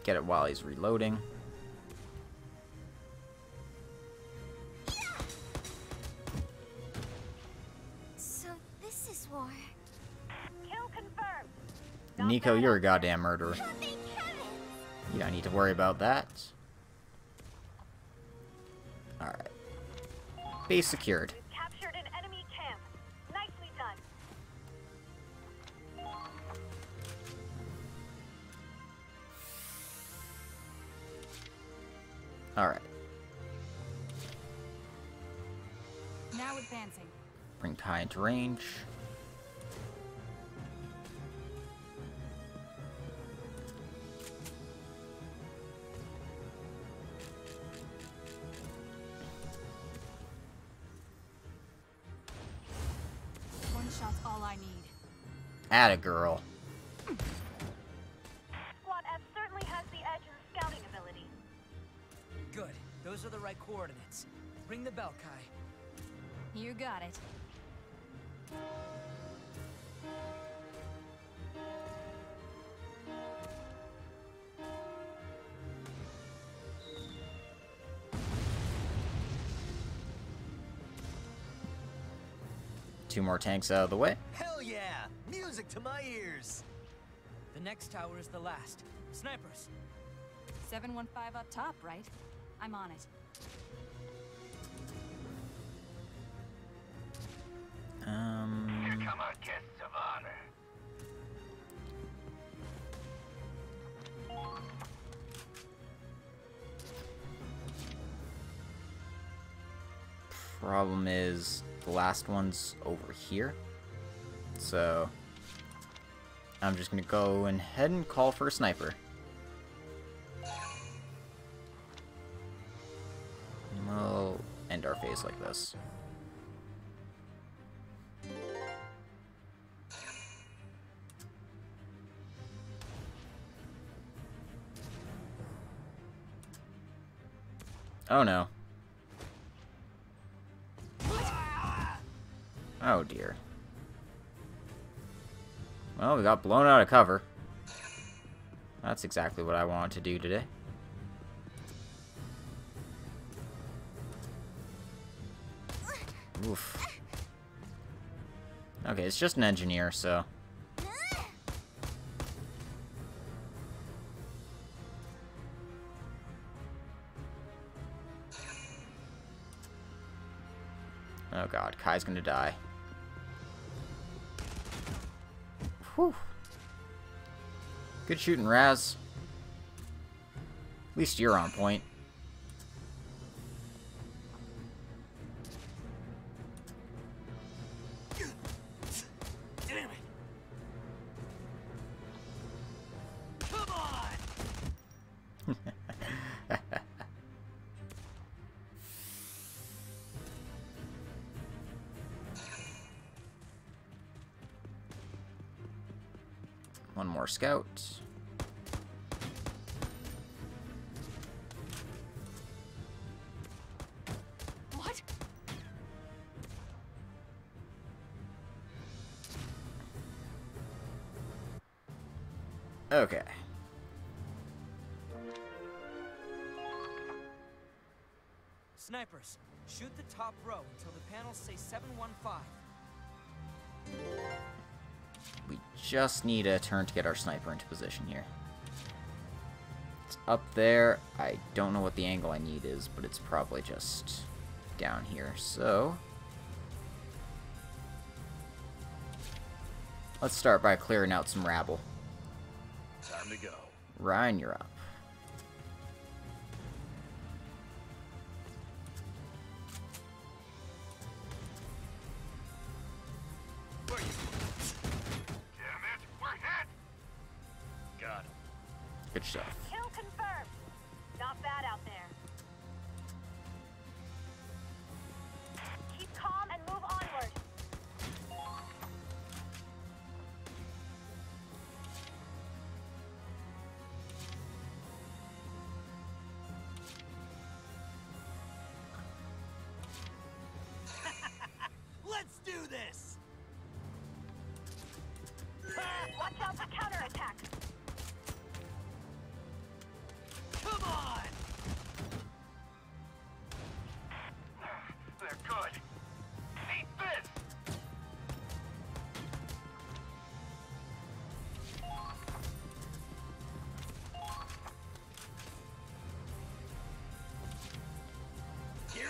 Speaker 1: Get it while he's reloading.
Speaker 12: So this is war. Kill confirmed.
Speaker 1: Nico, you're a goddamn murderer.
Speaker 12: Thank heavens!
Speaker 1: You don't need to worry about that. Alright. Base secured.
Speaker 12: We've captured an enemy camp. Nicely done.
Speaker 1: Alright.
Speaker 11: Now advancing.
Speaker 1: Bring Kai into range.
Speaker 11: One shot's all I need.
Speaker 1: Atta girl.
Speaker 12: Squad F certainly has the edge in scouting ability.
Speaker 4: Good. Those are the right coordinates. Ring the bell, Kai.
Speaker 11: You got it.
Speaker 1: Two more tanks out of the way.
Speaker 5: Hell yeah! Music to my ears!
Speaker 4: The next tower is the last. Snipers.
Speaker 11: 715 up top, right? I'm on it.
Speaker 10: Here come our guests of honor.
Speaker 1: Problem is, the last one's over here. So, I'm just gonna go ahead and call for a sniper. And we'll end our phase like this. Oh no. Oh dear. Well, we got blown out of cover. That's exactly what I wanted to do today. Oof. Okay, it's just an engineer, so... Oh god, Kai's gonna die. Whew. Good shooting, Raz. At least you're on point.
Speaker 5: Damn it! Come on!
Speaker 1: One more scout.
Speaker 11: What?
Speaker 1: Okay.
Speaker 4: Snipers, shoot the top row until the panels say 715.
Speaker 1: We just need a turn to get our sniper into position here. It's up there. I don't know what the angle I need is, but it's probably just down here. So, let's start by clearing out some rabble.
Speaker 2: Time to go.
Speaker 1: Ryan, you're up.
Speaker 2: Damn it, we're hit! Got him.
Speaker 1: Good stuff.
Speaker 12: Kill confirmed. Not bad out there. Keep calm and move on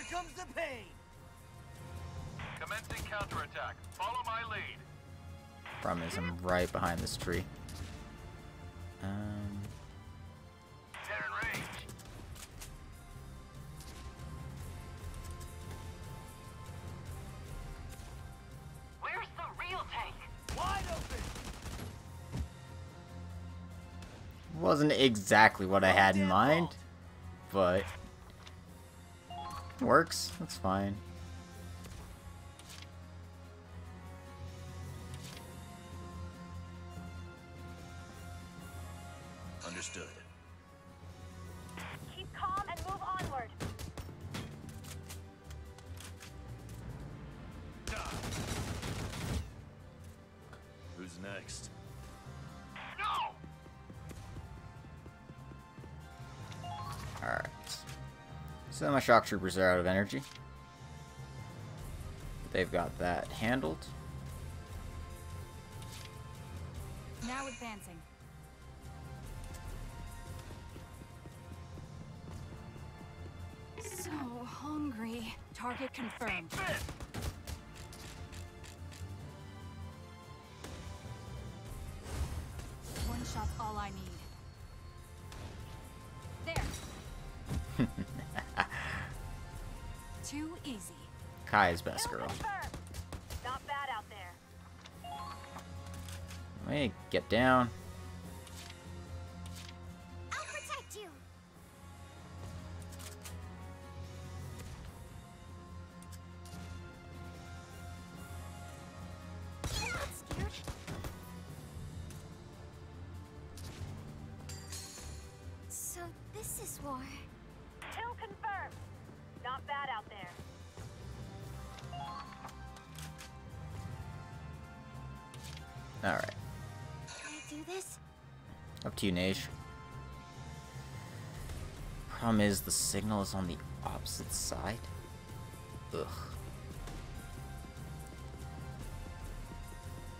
Speaker 5: comes the pain!
Speaker 2: Commencing counterattack. Follow my lead.
Speaker 1: Problem is, I'm right behind this tree.
Speaker 2: They're in range.
Speaker 10: Where's the real tank?
Speaker 5: Wide open!
Speaker 1: Wasn't exactly what I had in mind, but works. That's fine.
Speaker 5: Understood.
Speaker 12: Keep calm and move onward.
Speaker 5: Who's next?
Speaker 2: No!
Speaker 1: Alright. So my shock troopers are out of energy. They've got that handled.
Speaker 11: Now advancing. So hungry. Target confirmed. One shot's all I need. There. Too easy.
Speaker 1: Kai's best girl.
Speaker 12: Confirmed. Not bad out there.
Speaker 1: Hey, get down.
Speaker 12: I'll protect you. You're not scared. So this is war. Kill confirmed. Not bad out there.
Speaker 1: Alright.
Speaker 12: Can I do this?
Speaker 1: Up to you, Nage. Problem is, the signal is on the opposite side. Ugh.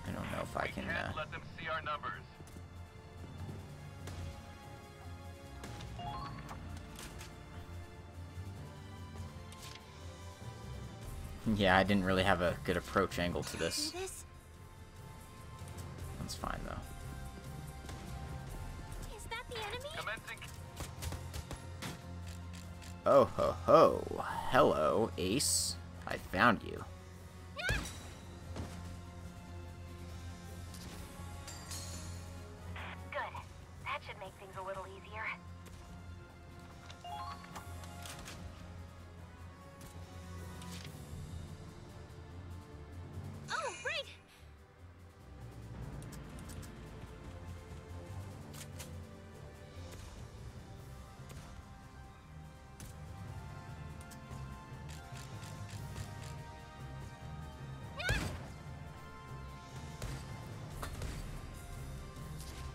Speaker 1: I don't know if I can,
Speaker 2: Can't let them see our numbers.
Speaker 1: Yeah, I didn't really have a good approach angle to
Speaker 12: Do
Speaker 1: this.
Speaker 12: this?
Speaker 1: That's fine, though.
Speaker 12: Is that the enemy?
Speaker 2: Commencing.
Speaker 1: Oh ho ho. Hello, Ace. I found you.
Speaker 12: Good. That should make things a little easier. Oh, right!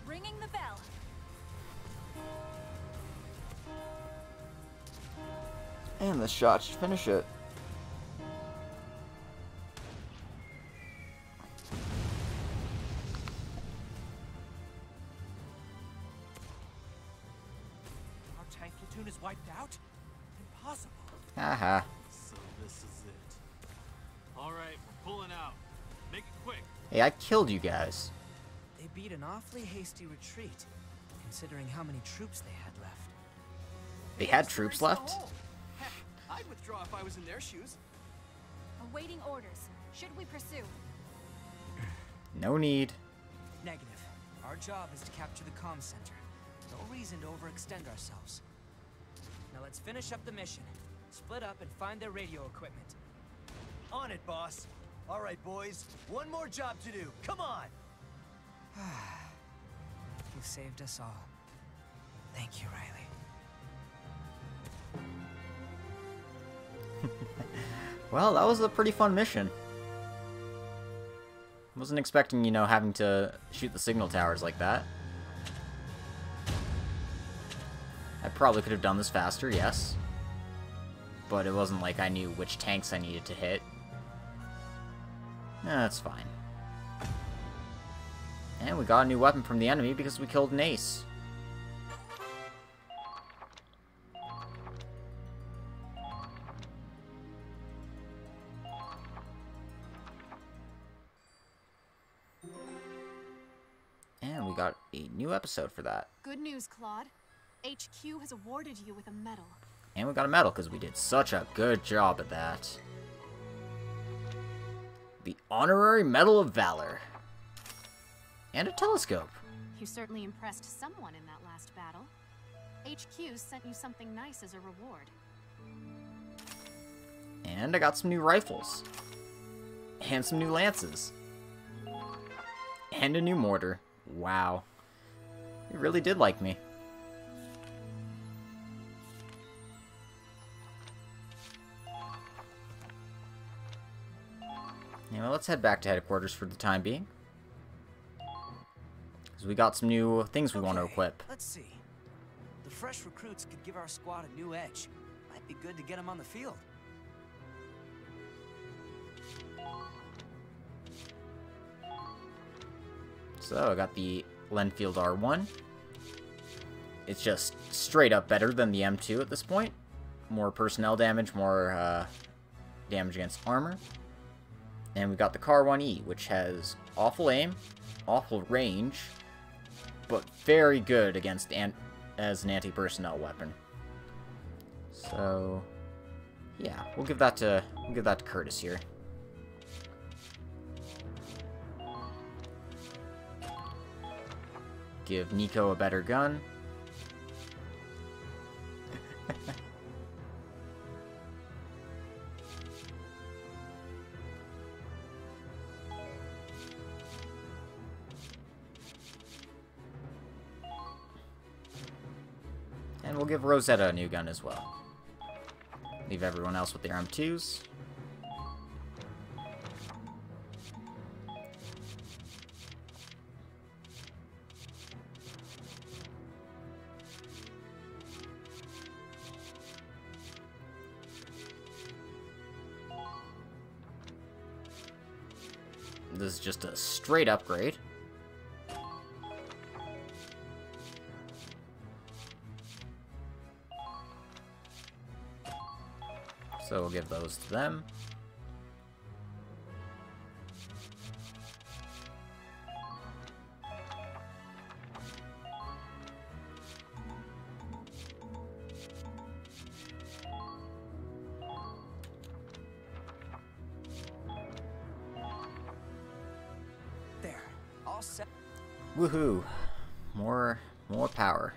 Speaker 11: Ringing the bell.
Speaker 1: And the shot should finish it.
Speaker 8: Our tank platoon is wiped out? Impossible.
Speaker 1: Haha.
Speaker 8: So this is it. Alright, we're pulling out. Make it quick.
Speaker 1: Hey, I killed you guys.
Speaker 4: They beat an awfully hasty retreat, considering how many troops they had left.
Speaker 1: They had troops left?
Speaker 8: Heck, I'd withdraw if I was in their shoes.
Speaker 11: Awaiting orders. Should we pursue?
Speaker 1: No need.
Speaker 4: Negative. Our job is to capture the comm center. No reason to overextend ourselves. Now let's finish up the mission. Split up and find their radio equipment.
Speaker 5: On it, boss. All right, boys. One more job to do. Come on.
Speaker 4: You saved us all. Thank you, Riley.
Speaker 1: Well, that was a pretty fun mission. Wasn't expecting, you know, having to shoot the signal towers like that. I probably could have done this faster, yes. But it wasn't like I knew which tanks I needed to hit. That's fine. And we got a new weapon from the enemy because we killed an ace. we got a new episode for that.
Speaker 7: Good news, Claude. HQ has awarded you with a medal.
Speaker 1: And we got a medal because we did such a good job at that. The Honorary Medal of Valor. And a telescope.
Speaker 7: You certainly impressed someone in that last battle. HQ sent you something nice as a reward.
Speaker 1: And I got some new rifles. And some new lances. And a new mortar. Wow. You really did like me. Anyway, let's head back to headquarters for the time being. Because we got some new things we want to equip.
Speaker 4: Let's see. The fresh recruits could give our squad a new edge. Might be good to get them on the field.
Speaker 1: So, I got the Lenfield R1. It's just straight up better than the M2 at this point. More personnel damage, more damage against armor. And we got the Car 1E, which has awful aim, awful range, but very good against as an anti-personnel weapon. So, yeah, we'll give that to Curtis here. Give Nico a better gun. And we'll give Rosetta a new gun as well. Leave everyone else with their M2s. This is just a straight upgrade. So we'll give those to them.
Speaker 4: There, all set.
Speaker 1: Woohoo! More power.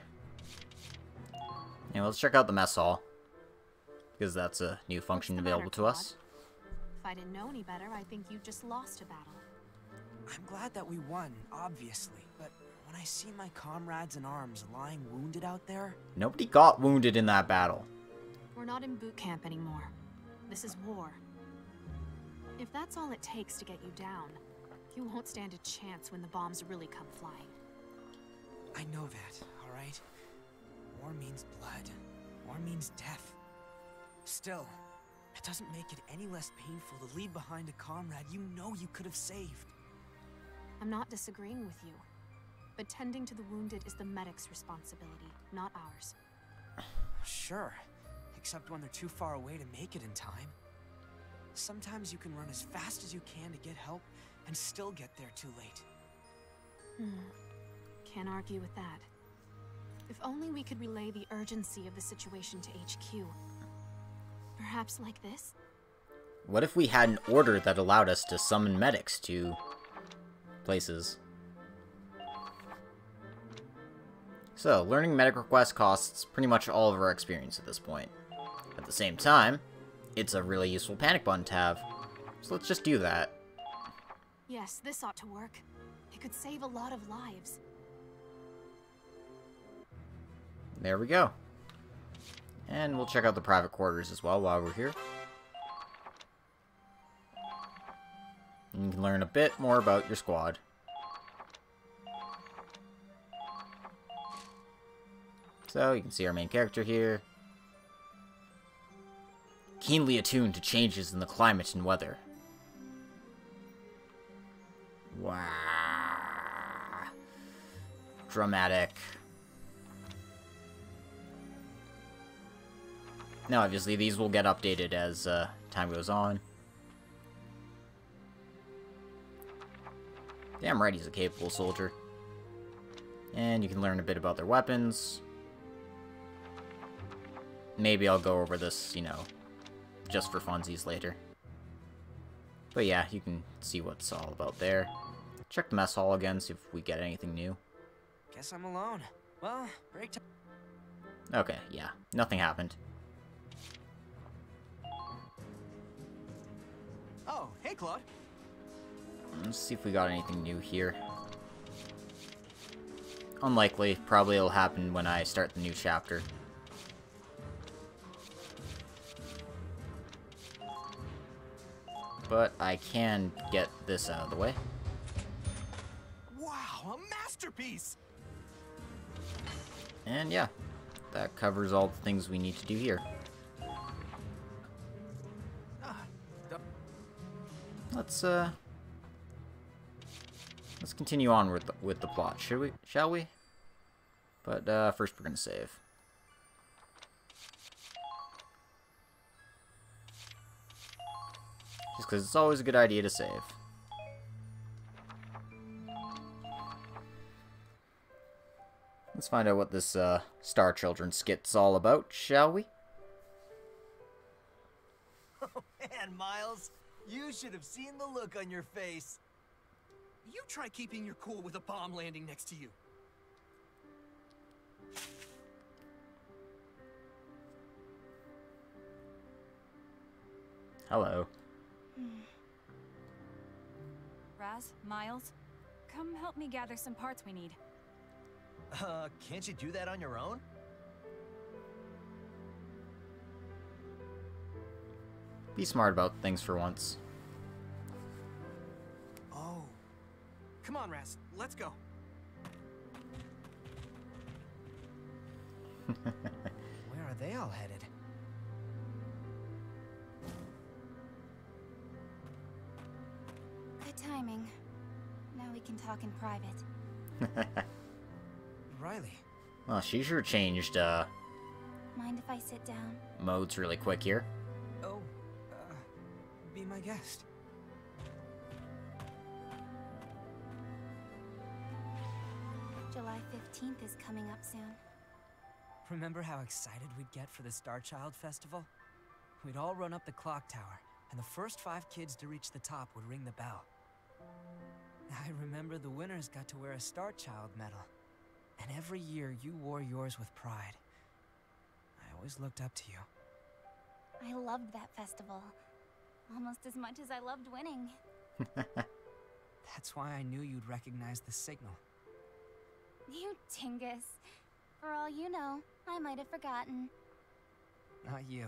Speaker 1: Now let's check out the mess hall, because that's a new function available to us.
Speaker 7: If I didn't know any better, I think you just lost a battle.
Speaker 4: I'm glad that we won, obviously, but when I see my comrades in arms lying wounded out there...
Speaker 1: Nobody got wounded in that battle.
Speaker 7: We're not in boot camp anymore. This is war. If that's all it takes to get you down, you won't stand a chance when the bombs really come flying.
Speaker 4: I know that, alright? War means blood. War means death. Still, it doesn't make it any less painful to leave behind a comrade you know you could have saved.
Speaker 7: I'm not disagreeing with you, but tending to the wounded is the medic's responsibility, not ours.
Speaker 4: Sure, except when they're too far away to make it in time. Sometimes you can run as fast as you can to get help and still get there too late.
Speaker 7: Can't argue with that. If only we could relay the urgency of the situation to HQ. Perhaps like this?
Speaker 1: What if we had an order that allowed us to summon medics to places? So, learning medic request costs pretty much all of our experience at this point. At the same time, it's a really useful panic button to have. So let's just do that.
Speaker 7: Yes, this ought to work. It could save a lot of lives.
Speaker 1: There we go. And we'll check out the private quarters as well while we're here. And you can learn a bit more about your squad. So, you can see our main character here. Keenly attuned to changes in the climate and weather. Wow. Dramatic. Now, obviously, these will get updated as time goes on. Damn right he's a capable soldier. And you can learn a bit about their weapons. Maybe I'll go over this, you know, just for funsies later. But yeah, you can see what's all about there. Check the mess hall again, see if we get anything new.
Speaker 4: Guess I'm alone. Well, break time.
Speaker 1: Okay, yeah, nothing happened.
Speaker 3: Oh, hey, Claude.
Speaker 1: Let's see if we got anything new here. Unlikely. Probably it'll happen when I start the new chapter. But I can get this out of the way.
Speaker 3: Wow, a masterpiece!
Speaker 1: And yeah, that covers all the things we need to do here. Let's continue on with the plot, shall we? But first we're gonna save. Just because it's always a good idea to save. Let's find out what this Star Children skit's all about, shall we?
Speaker 5: Oh man, Miles, you should have seen the look on your face.
Speaker 3: You try keeping your cool with a bomb landing next to you.
Speaker 1: Hello.
Speaker 11: Raz, Miles, come help me gather some parts we need.
Speaker 5: Can't you do that on your own?
Speaker 1: Be smart about things for once.
Speaker 3: Oh. Come on, Raz. Let's go.
Speaker 4: Where are they all headed?
Speaker 6: Good timing. Now we can talk in private.
Speaker 4: Riley.
Speaker 1: Well, she sure changed
Speaker 6: Mind if I sit down?
Speaker 1: modes really quick here.
Speaker 4: Oh, be my guest.
Speaker 6: July 15th is coming up soon.
Speaker 4: Remember how excited we'd get for the Star Child Festival? We'd all run up the clock tower, and the first 5 kids to reach the top would ring the bell. I remember the winners got to wear a Star Child medal. And every year you wore yours with pride. I always looked up to you.
Speaker 6: I loved that festival. Almost as much as I loved winning.
Speaker 4: That's why I knew you'd recognize the signal.
Speaker 6: You dingus. For all you know, I might have forgotten.
Speaker 4: Not you.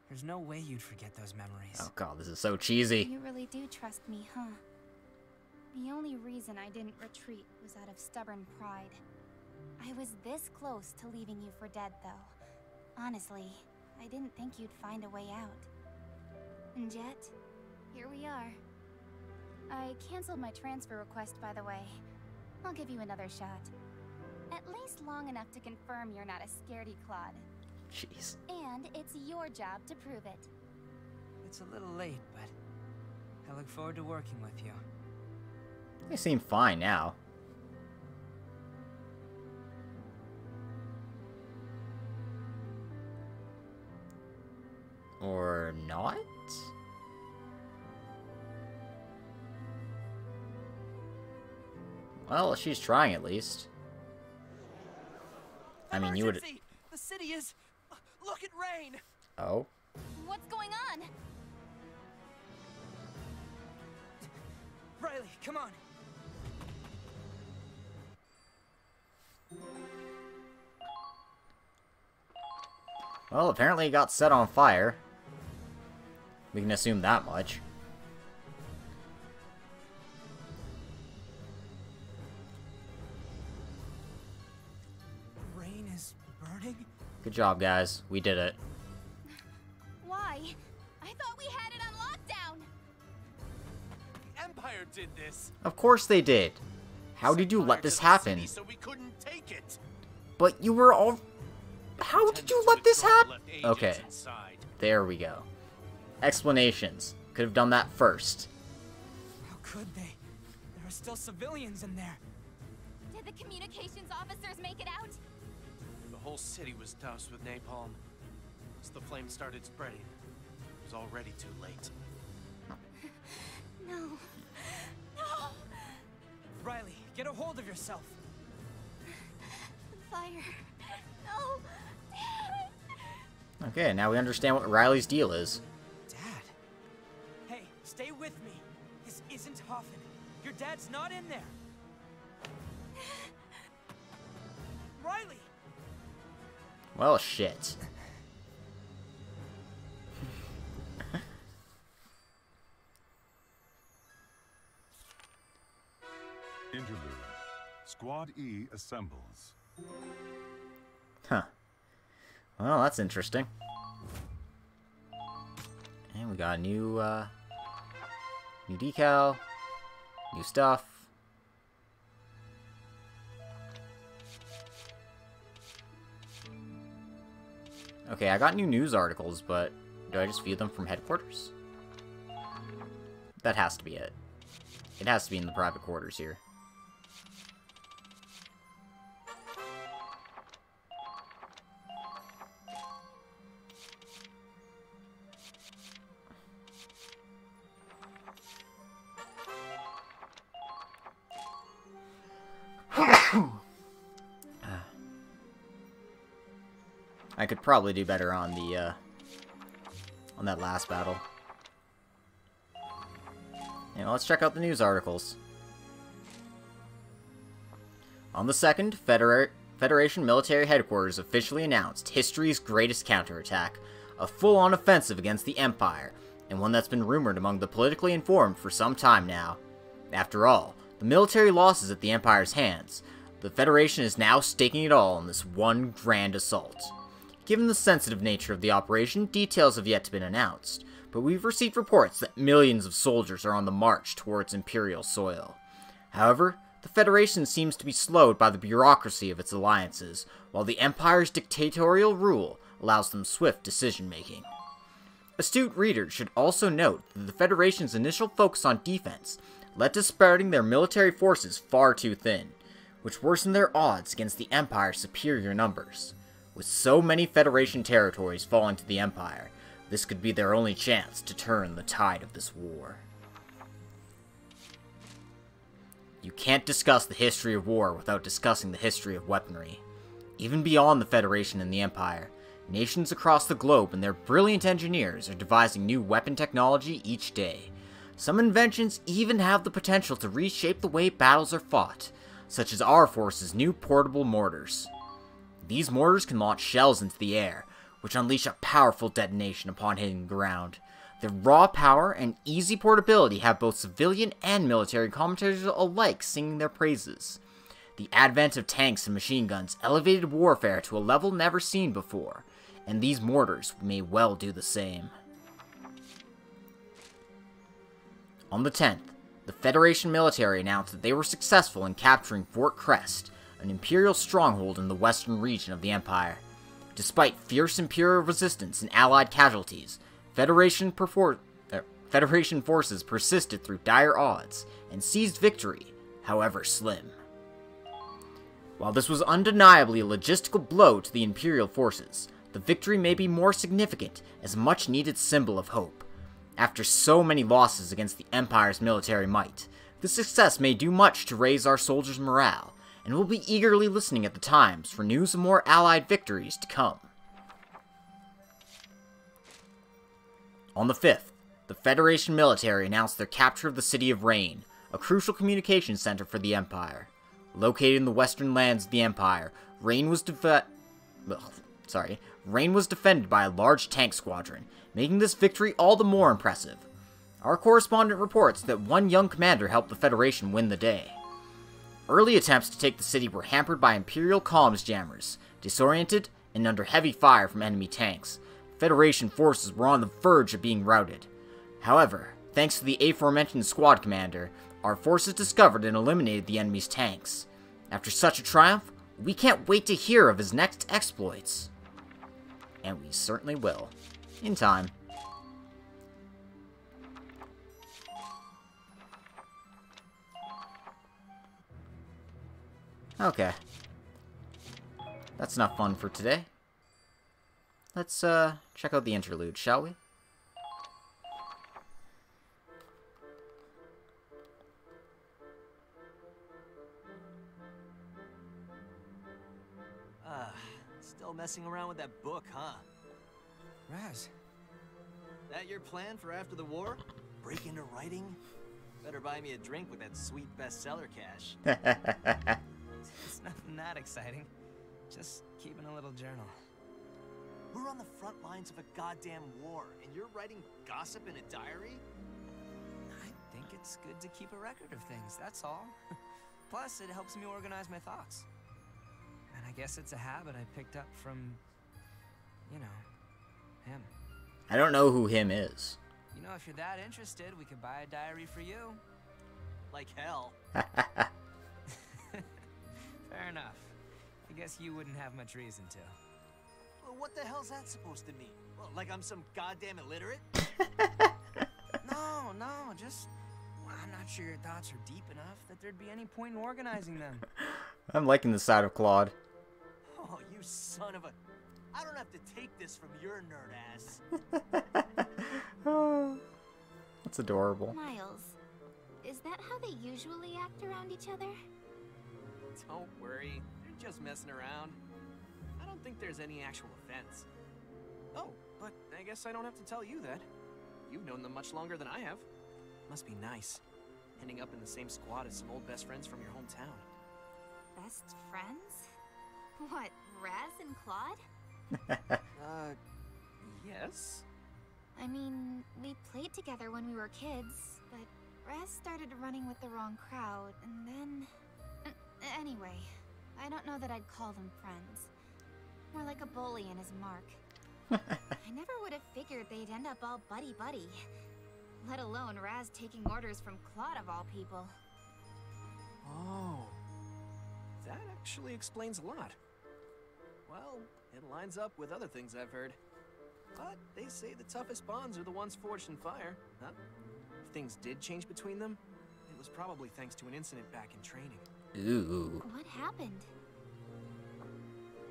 Speaker 4: There's no way you'd forget those memories.
Speaker 1: Oh god, this is so cheesy.
Speaker 6: You really do trust me, huh? The only reason I didn't retreat was out of stubborn pride. I was this close to leaving you for dead, though. Honestly, I didn't think you'd find a way out. And yet, here we are. I canceled my transfer request, by the way. I'll give you another shot. At least long enough to confirm you're not a scaredy Claude.
Speaker 1: Jeez.
Speaker 6: And it's your job to prove it.
Speaker 4: It's a little late, but I look forward to working with you.
Speaker 1: They seem fine now. Or not? Well, she's trying at least. I mean, you would.
Speaker 3: The city is. Look at rain.
Speaker 1: Oh.
Speaker 6: What's going on?
Speaker 4: Riley, come on.
Speaker 1: Well, apparently it got set on fire. We can assume that much.
Speaker 3: Rain is burning?
Speaker 1: Good job, guys. We did it.
Speaker 6: Why? I thought we had it on lockdown.
Speaker 8: The Empire did this.
Speaker 1: Of course they did. How did you let this happen?
Speaker 8: So we couldn't take it.
Speaker 1: But you were all... How did you let this happen? Okay. There we go. Explanations. Could have done that first.
Speaker 4: How could they? There are still civilians in there.
Speaker 12: Did the communications officers make it out?
Speaker 13: The whole city was doused with napalm. As the flames started spreading, it was already too late.
Speaker 12: No. No!
Speaker 4: Riley, get a hold of yourself.
Speaker 12: Fire. No! Dad!
Speaker 1: Okay, now we understand what Riley's deal is.
Speaker 4: Dad? Hey, stay with me. This isn't Hoffman. Your dad's not in there. Riley!
Speaker 1: Well, shit.
Speaker 2: Interlude. Squad E assembles.
Speaker 1: Huh. Well, that's interesting. And we got a new decal, new stuff. Okay, I got new news articles, but do I just view them from headquarters? That has to be it. It has to be in the private quarters here. I could probably do better on the on that last battle. Yeah, let's check out the news articles. On the 2nd, Federation military headquarters officially announced history's greatest counterattack, a full-on offensive against the Empire, and one that's been rumored among the politically informed for some time now. After all, the military losses at the Empire's hands, the Federation is now staking it all on this one grand assault. Given the sensitive nature of the operation, details have yet to been announced, but we've received reports that millions of soldiers are on the march towards Imperial soil. However, the Federation seems to be slowed by the bureaucracy of its alliances, while the Empire's dictatorial rule allows them swift decision-making. Astute readers should also note that the Federation's initial focus on defense led to spreading their military forces far too thin, which worsened their odds against the Empire's superior numbers. With so many Federation territories falling to the Empire, this could be their only chance to turn the tide of this war. You can't discuss the history of war without discussing the history of weaponry. Even beyond the Federation and the Empire, nations across the globe and their brilliant engineers are devising new weapon technology each day. Some inventions even have the potential to reshape the way battles are fought, such as our force's new portable mortars. These mortars can launch shells into the air, which unleash a powerful detonation upon hitting the ground. Their raw power and easy portability have both civilian and military commentators alike singing their praises. The advent of tanks and machine guns elevated warfare to a level never seen before, and these mortars may well do the same. On the 10th, the Federation military announced that they were successful in capturing Fort Crest, an Imperial stronghold in the western region of the Empire. Despite fierce Imperial resistance and Allied casualties, Federation forces persisted through dire odds and seized victory, however slim. While this was undeniably a logistical blow to the Imperial forces, the victory may be more significant as a much-needed symbol of hope. After so many losses against the Empire's military might, this success may do much to raise our soldiers' morale, and we'll be eagerly listening at the times for news of more Allied victories to come. On the 5th, the Federation military announced their capture of the city of Rain, a crucial communications center for the Empire. Located in the western lands of the Empire, Rain was defended by a large tank squadron, making this victory all the more impressive. Our correspondent reports that one young commander helped the Federation win the day. Early attempts to take the city were hampered by Imperial comms jammers. Disoriented and under heavy fire from enemy tanks, Federation forces were on the verge of being routed. However, thanks to the aforementioned squad commander, our forces discovered and eliminated the enemy's tanks. After such a triumph, we can't wait to hear of his next exploits. And we certainly will. In time. Okay. That's not fun for today. Let's, check out the interlude, shall we?
Speaker 5: Still messing around with that book, huh?
Speaker 3: Raz,
Speaker 5: That your plan for after the war? Break into writing? Better buy me a drink with that sweet bestseller cash.
Speaker 4: It's nothing that exciting. Just keeping a little journal.
Speaker 5: We're on the front lines of a goddamn war, and you're writing gossip in a diary?
Speaker 4: I think it's good to keep a record of things, that's all. Plus, it helps me organize my thoughts. And I guess it's a habit I picked up from, you know, him.
Speaker 1: I don't know who him is.
Speaker 4: You know, if you're that interested, we could buy a diary for you.
Speaker 5: Like hell.
Speaker 4: Fair enough. I guess you wouldn't have much reason to.
Speaker 5: Well, what the hell's that supposed to mean? Well, like I'm some goddamn illiterate?
Speaker 4: No, just... I'm not sure your thoughts are deep enough that there'd be any point in organizing them.
Speaker 1: I'm liking the side of Claude.
Speaker 5: Oh, you son of a... I don't have to take this from your nerd ass.
Speaker 1: That's adorable.
Speaker 6: Miles, is that how they usually act around each other?
Speaker 3: don't worry. They're just messing around. I don't think there's any actual offense. Oh, but I guess I don't have to tell you that. You've known them much longer than I have. Must be nice, ending up in the same squad as some old best friends from your hometown.
Speaker 6: Best friends? What, Raz and Claude?
Speaker 3: Yes?
Speaker 6: I mean, we played together when we were kids, but Raz started running with the wrong crowd, and then... Anyway, I don't know that I'd call them friends. More like a bully and his mark. I never would have figured they'd end up all buddy-buddy. Let alone Raz taking orders from Claude of all people.
Speaker 3: Oh. That actually explains a lot. Well, it lines up with other things I've heard. But they say the toughest bonds are the ones forged in fire. Huh? If things did change between them, it was probably thanks to an incident back in training.
Speaker 1: Ooh.
Speaker 6: What happened?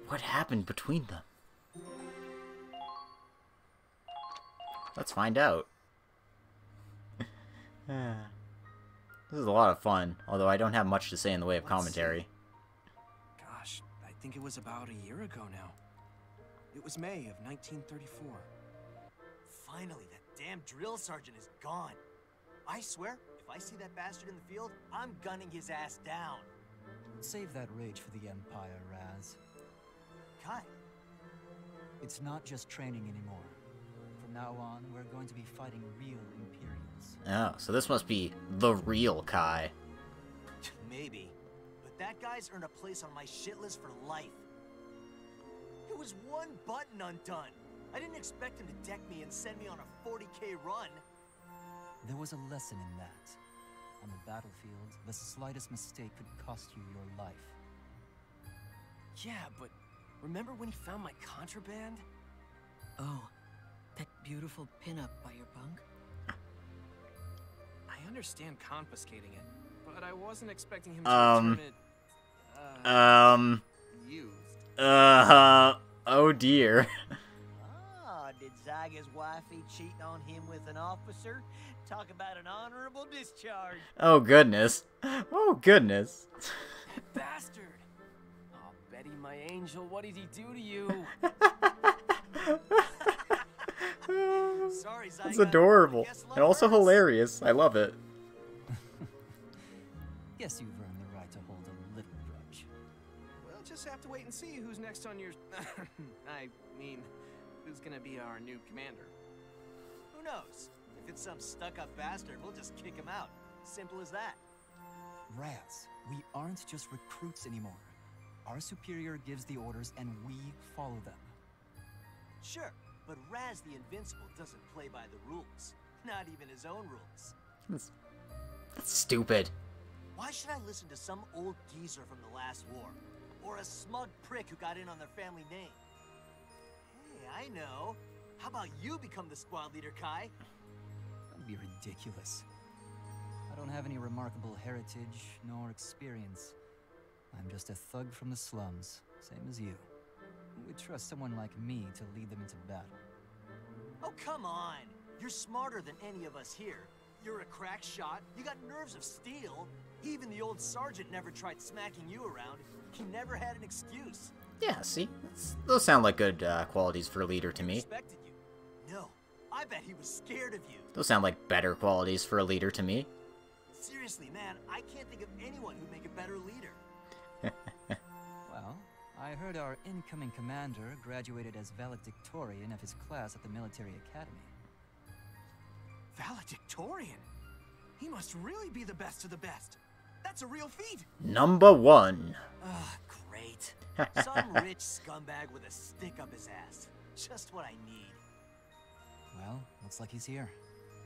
Speaker 1: What happened between them? Let's find out. This is a lot of fun, although I don't have much to say in the way of commentary.
Speaker 3: Gosh, I think it was about a year ago now. It was May of 1934.
Speaker 5: Finally, that damn drill sergeant is gone. I swear, if I see that bastard in the field, I'm gunning his ass down.
Speaker 14: Save that rage for the Empire, Raz.
Speaker 5: Kai.
Speaker 14: It's not just training anymore. From now on, we're going to be fighting real Imperials.
Speaker 1: Oh, so this must be the real Kai.
Speaker 5: Maybe. But that guy's earned a place on my shit list for life. It was one button undone. I didn't expect him to deck me and send me on a 40K run.
Speaker 14: There was a lesson in that. On the battlefield, the slightest mistake could cost you your life.
Speaker 3: Yeah, but remember when he found my contraband?
Speaker 4: Oh, that beautiful pinup by your bunk?
Speaker 3: I understand confiscating it, but I wasn't expecting him to return it, used.
Speaker 1: Oh dear.
Speaker 5: Ah, did Zyga's wifey cheating on him with an officer? Talk about an honorable discharge.
Speaker 1: Oh goodness. Oh goodness.
Speaker 3: Bastard! Oh, Betty, my angel, what did he do to you?
Speaker 5: Sorry, Zyga.
Speaker 1: That's adorable. And also hilarious. I love it.
Speaker 14: Guess you've earned the right to hold a little grudge.
Speaker 3: We'll just have to wait and see who's next on your... I mean, who's gonna be our new commander.
Speaker 5: Who knows? If it's some stuck-up bastard, we'll just kick him out. Simple as that.
Speaker 14: Raz, we aren't just recruits anymore. Our superior gives the orders and we follow them.
Speaker 5: Sure, but Raz the Invincible doesn't play by the rules. Not even his own rules.
Speaker 1: That's stupid.
Speaker 5: Why should I listen to some old geezer from the last war? Or a smug prick who got in on their family name? Hey, I know. How about you become the squad leader, Kai?
Speaker 14: That'd be ridiculous. I don't have any remarkable heritage nor experience. I'm just a thug from the slums, same as you. Who would trust someone like me to lead them into battle?
Speaker 5: Oh, come on! You're smarter than any of us here. You're a crack shot, you got nerves of steel. Even the old sergeant never tried smacking you around. He never had an excuse.
Speaker 1: Yeah, see? Those sound like good qualities for a leader to me.
Speaker 5: Respected you. No, I bet he was scared of you.
Speaker 1: Those sound like better qualities for a leader to me.
Speaker 5: Seriously, man, I can't think of anyone who'd make a better leader.
Speaker 14: Well, I heard our incoming commander graduated as valedictorian of his class at the military academy.
Speaker 3: Valedictorian? He must really be the best of the best. That's a real feat.
Speaker 1: Number 1.
Speaker 5: Ugh, great. Some rich scumbag with a stick up his ass. Just what I need.
Speaker 14: Well, looks like he's here.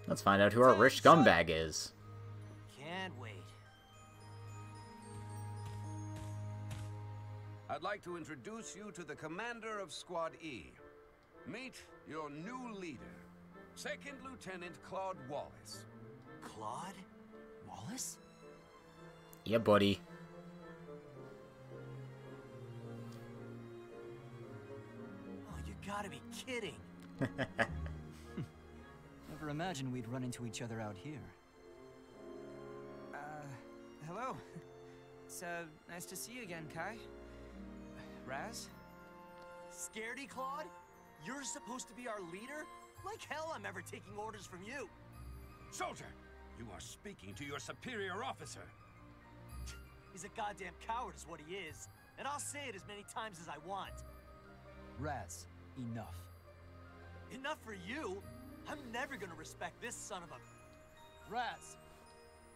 Speaker 1: Let's find out who our rich scumbag is.
Speaker 5: Can't wait.
Speaker 9: I'd like to introduce you to the commander of Squad E. Meet your new leader, Second Lieutenant Claude Wallace.
Speaker 5: Claude? Wallace?
Speaker 1: Yeah, buddy.
Speaker 5: Oh, you gotta be kidding.
Speaker 14: Never imagined we'd run into each other out here.
Speaker 4: Hello. It's, nice to see you again, Kai. Raz?
Speaker 5: Scaredy, Claude? You're supposed to be our leader? Like hell I'm ever taking orders from you.
Speaker 9: Soldier, you are speaking to your superior officer.
Speaker 5: He's a goddamn coward is what he is. And I'll say it as many times as I want.
Speaker 14: Raz, enough.
Speaker 5: Enough for you? I'm never gonna respect this son of a...
Speaker 14: Raz!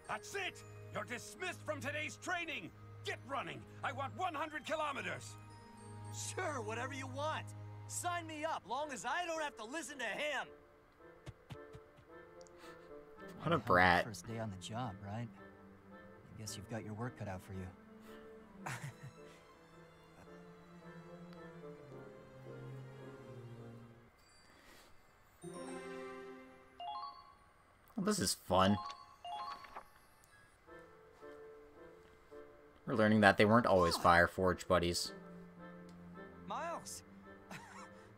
Speaker 9: That's it! You're dismissed from today's training! Get running! I want 100 kilometers!
Speaker 5: Sure, whatever you want. Sign me up, long as I don't have to listen to him.
Speaker 1: What a brat.
Speaker 14: First day on the job, right? I guess you've got your work cut out for you.
Speaker 1: Well, this is fun. We're learning that they weren't always Fireforge buddies.
Speaker 4: Miles!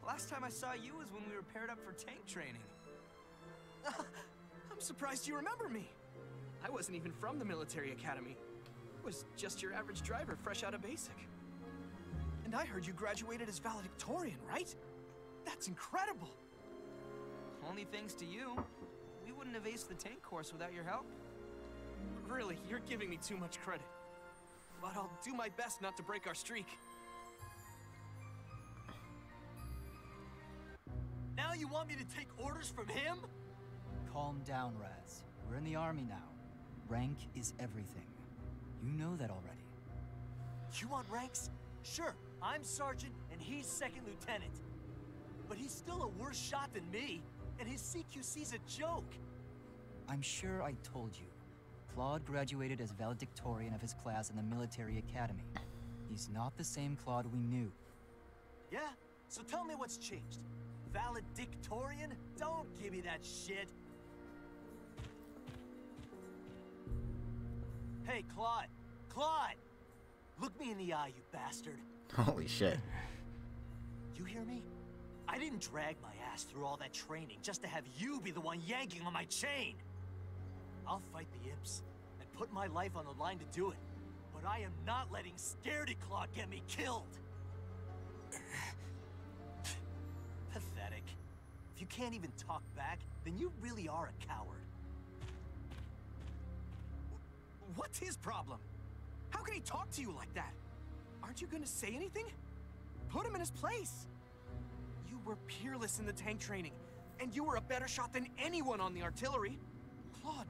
Speaker 4: Last time I saw you was when we were paired up for tank training.
Speaker 3: I'm surprised you remember me. I wasn't even from the military academy. I was just your average driver fresh out of basic. And I heard you graduated as valedictorian, right? That's incredible.
Speaker 4: Only thanks to you. We wouldn't have aced the tank course without your help.
Speaker 3: Really, you're giving me too much credit. But I'll do my best not to break our streak.
Speaker 5: Now you want me to take orders from him?
Speaker 14: Calm down, Raz. We're in the army now. Rank is everything. You know that already.
Speaker 5: You want ranks? Sure, I'm sergeant and he's second lieutenant. But he's still a worse shot than me, and his CQC's a joke.
Speaker 14: I'm sure I told you. Claude graduated as valedictorian of his class in the military academy. He's not the same Claude we knew.
Speaker 5: Yeah? So tell me what's changed. Valedictorian? Don't give me that shit. Hey, Claude. Claude! Look me in the eye, you bastard.
Speaker 1: Holy shit.
Speaker 5: You hear me? I didn't drag my ass through all that training just to have you be the one yanking on my chain. I'll fight the imps and put my life on the line to do it. But I am not letting Scaredy Claude get me killed. Pathetic. If you can't even talk back, then you really are a coward.
Speaker 3: What's his problem? How can he talk to you like that? Aren't you gonna say anything? Put him in his place. You were peerless in the tank training, and you were a better shot than anyone on the artillery. Claude,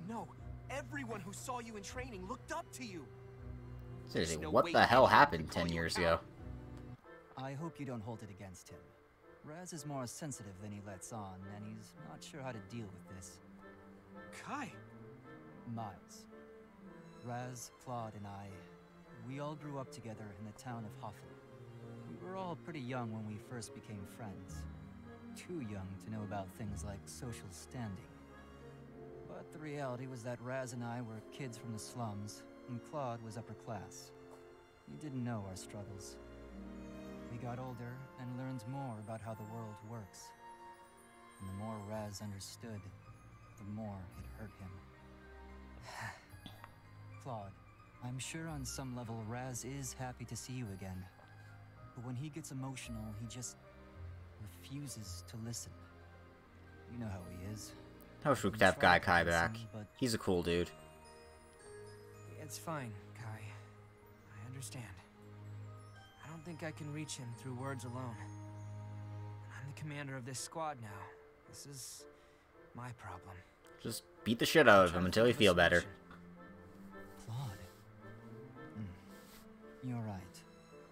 Speaker 3: No, everyone who saw you in training looked up to you.
Speaker 1: Seriously,
Speaker 3: No
Speaker 1: what
Speaker 3: way
Speaker 1: the hell
Speaker 3: anyone
Speaker 1: happened
Speaker 3: could call
Speaker 1: 10
Speaker 3: you a
Speaker 1: years
Speaker 3: coward.
Speaker 1: ago?
Speaker 14: I hope you don't hold it against him. Raz is more sensitive than he lets on, and he's not sure how to deal with this.
Speaker 3: Kai.
Speaker 14: Miles. Raz, Claude, and I, we all grew up together in the town of Hoffen. We were all pretty young when we first became friends. Too young to know about things like social standing. But the reality was that Raz and I were kids from the slums, and Claude was upper class. He didn't know our struggles. We got older and learned more about how the world works. And the more Raz understood, the more it hurt him. Claude, I'm sure on some level Raz is happy to see you again. But when he gets emotional, he just refuses to listen. You know how he is.
Speaker 1: I wish we could have Guy Kai back. He's a cool dude.
Speaker 4: It's fine, Kai. I understand. I don't think I can reach him through words alone. I'm the commander of this squad now. This is my problem.
Speaker 1: Just beat the shit out of him until you feel better.
Speaker 14: Claude. You're right.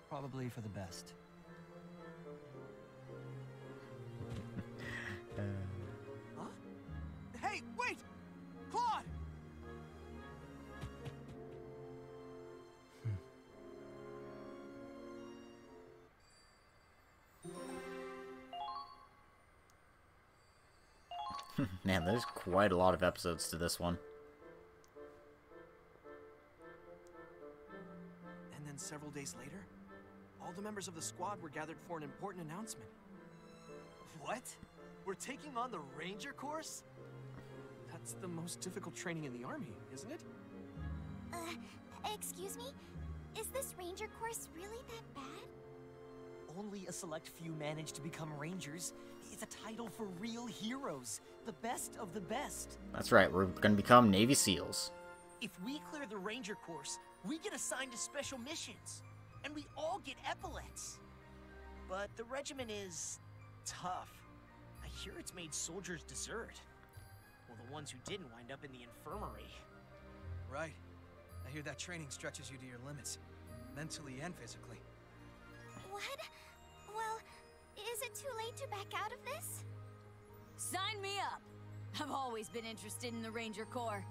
Speaker 14: Probably for the best.
Speaker 3: Huh? Hey, wait! Claude!
Speaker 1: Man, there's quite a lot of episodes to this one.
Speaker 3: And then several days later, all the members of the squad were gathered for an important announcement.
Speaker 5: What? We're taking on the Ranger course?
Speaker 3: That's the most difficult training in the army, isn't it?
Speaker 12: Excuse me? Is this Ranger course really that bad?
Speaker 15: Only a select few manage to become Rangers. It's a title for real heroes. The best of the best.
Speaker 1: That's right, we're gonna become Navy SEALs.
Speaker 15: If we clear the Ranger course, we get assigned to special missions. And we all get epaulets. But the regiment is tough. I hear it's made soldiers desert. Well, the ones who didn't wind up in the infirmary.
Speaker 3: Right. I hear that training stretches you to your limits, mentally and physically.
Speaker 12: What? Well, is it too late to back out of this?
Speaker 16: Sign me up! I've always been interested in the Ranger Corps.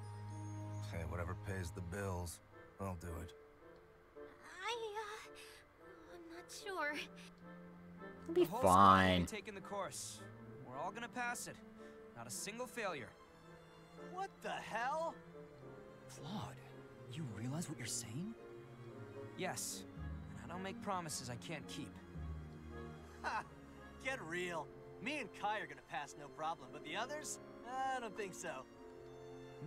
Speaker 17: Hey, whatever pays the bills, I'll do it.
Speaker 12: I'm not sure.
Speaker 1: It'll be
Speaker 4: The whole squad will
Speaker 1: fine.
Speaker 4: be taking the course. We're all gonna pass it. Not a single failure.
Speaker 5: What the hell?
Speaker 14: Claude, you realize what you're saying?
Speaker 4: Yes. And I don't make promises I can't keep.
Speaker 5: Ha! Get real. Me and Kai are gonna pass no problem, but the others? I don't think so.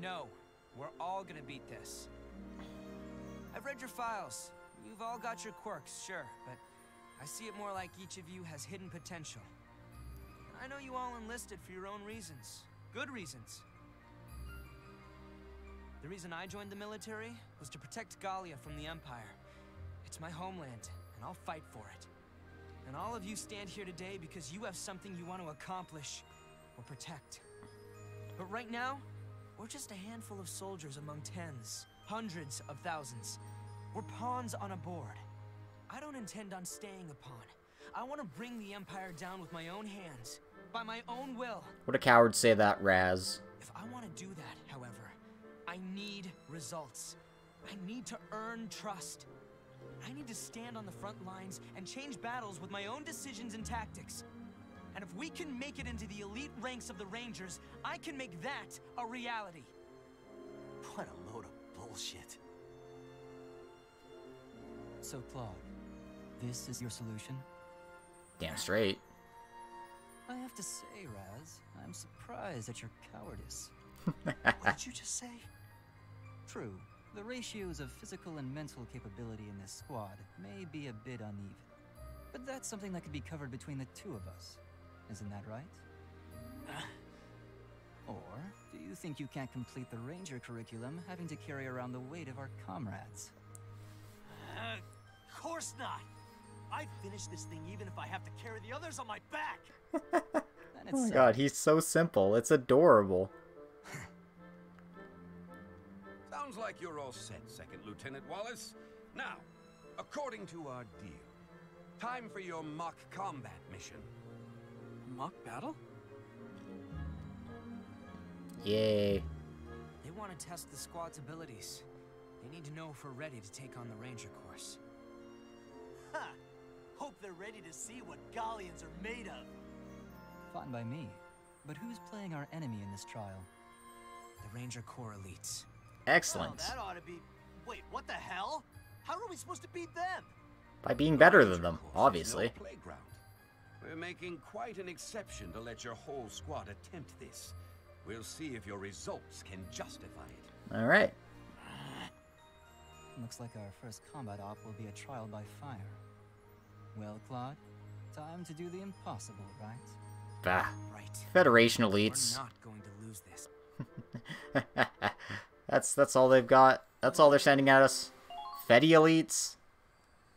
Speaker 4: No. We're all gonna beat this. I've read your files. You've all got your quirks, sure, but I see it more like each of you has hidden potential. I know you all enlisted for your own reasons. Good reasons. The reason I joined the military was to protect Gallia from the Empire. It's my homeland, and I'll fight for it. And all of you stand here today because you have something you want to accomplish or protect. But right now, we're just a handful of soldiers among tens, hundreds of thousands. We're pawns on a board. I don't intend on staying a pawn. I want to bring the Empire down with my own hands, by my own will.
Speaker 1: Would a coward say that, Raz?
Speaker 4: If I want to do that, however, I need results. I need to earn trust. I need to stand on the front lines and change battles with my own decisions and tactics. And if we can make it into the elite ranks of the Rangers, I can make that a reality.
Speaker 5: What a load of bullshit.
Speaker 14: So, Claude, this is your solution?
Speaker 1: Damn straight.
Speaker 14: I have to say, Raz, I'm surprised at your cowardice.
Speaker 5: What did you just say?
Speaker 14: True, the ratios of physical and mental capability in this squad may be a bit uneven. But that's something that could be covered between the two of us. Isn't that right? Or do you think you can't complete the Ranger curriculum having to carry around the weight of our comrades?
Speaker 5: Of course not! I'd finish this thing even if I have to carry the others on my back!
Speaker 1: Oh my god, he's so simple. It's adorable.
Speaker 9: Sounds like you're all set, Second Lieutenant Wallace. Now, according to our deal, time for your mock combat mission.
Speaker 3: Mock battle?
Speaker 1: Yay.
Speaker 4: They want to test the squad's abilities. They need to know if we're ready to take on the Ranger course.
Speaker 5: Ha! Hope they're ready to see what Gallians are made of.
Speaker 14: Fine by me. But who's playing our enemy in this trial?
Speaker 4: The Ranger Corps elites.
Speaker 1: Excellent.
Speaker 5: Well, that ought to be... Wait, what the hell? How are we supposed to beat them?
Speaker 1: By being better than them, obviously.
Speaker 9: No playground. We're making quite an exception to let your whole squad attempt this. We'll see if your results can justify it.
Speaker 1: Alright.
Speaker 14: Looks like our first combat op will be a trial by fire. Well, Claude, time to do the impossible, right?
Speaker 1: Bah.
Speaker 4: Right.
Speaker 1: Federation elites.
Speaker 4: We're not going to lose this.
Speaker 1: That's all they've got. That's all they're sending at us. Fedi elites?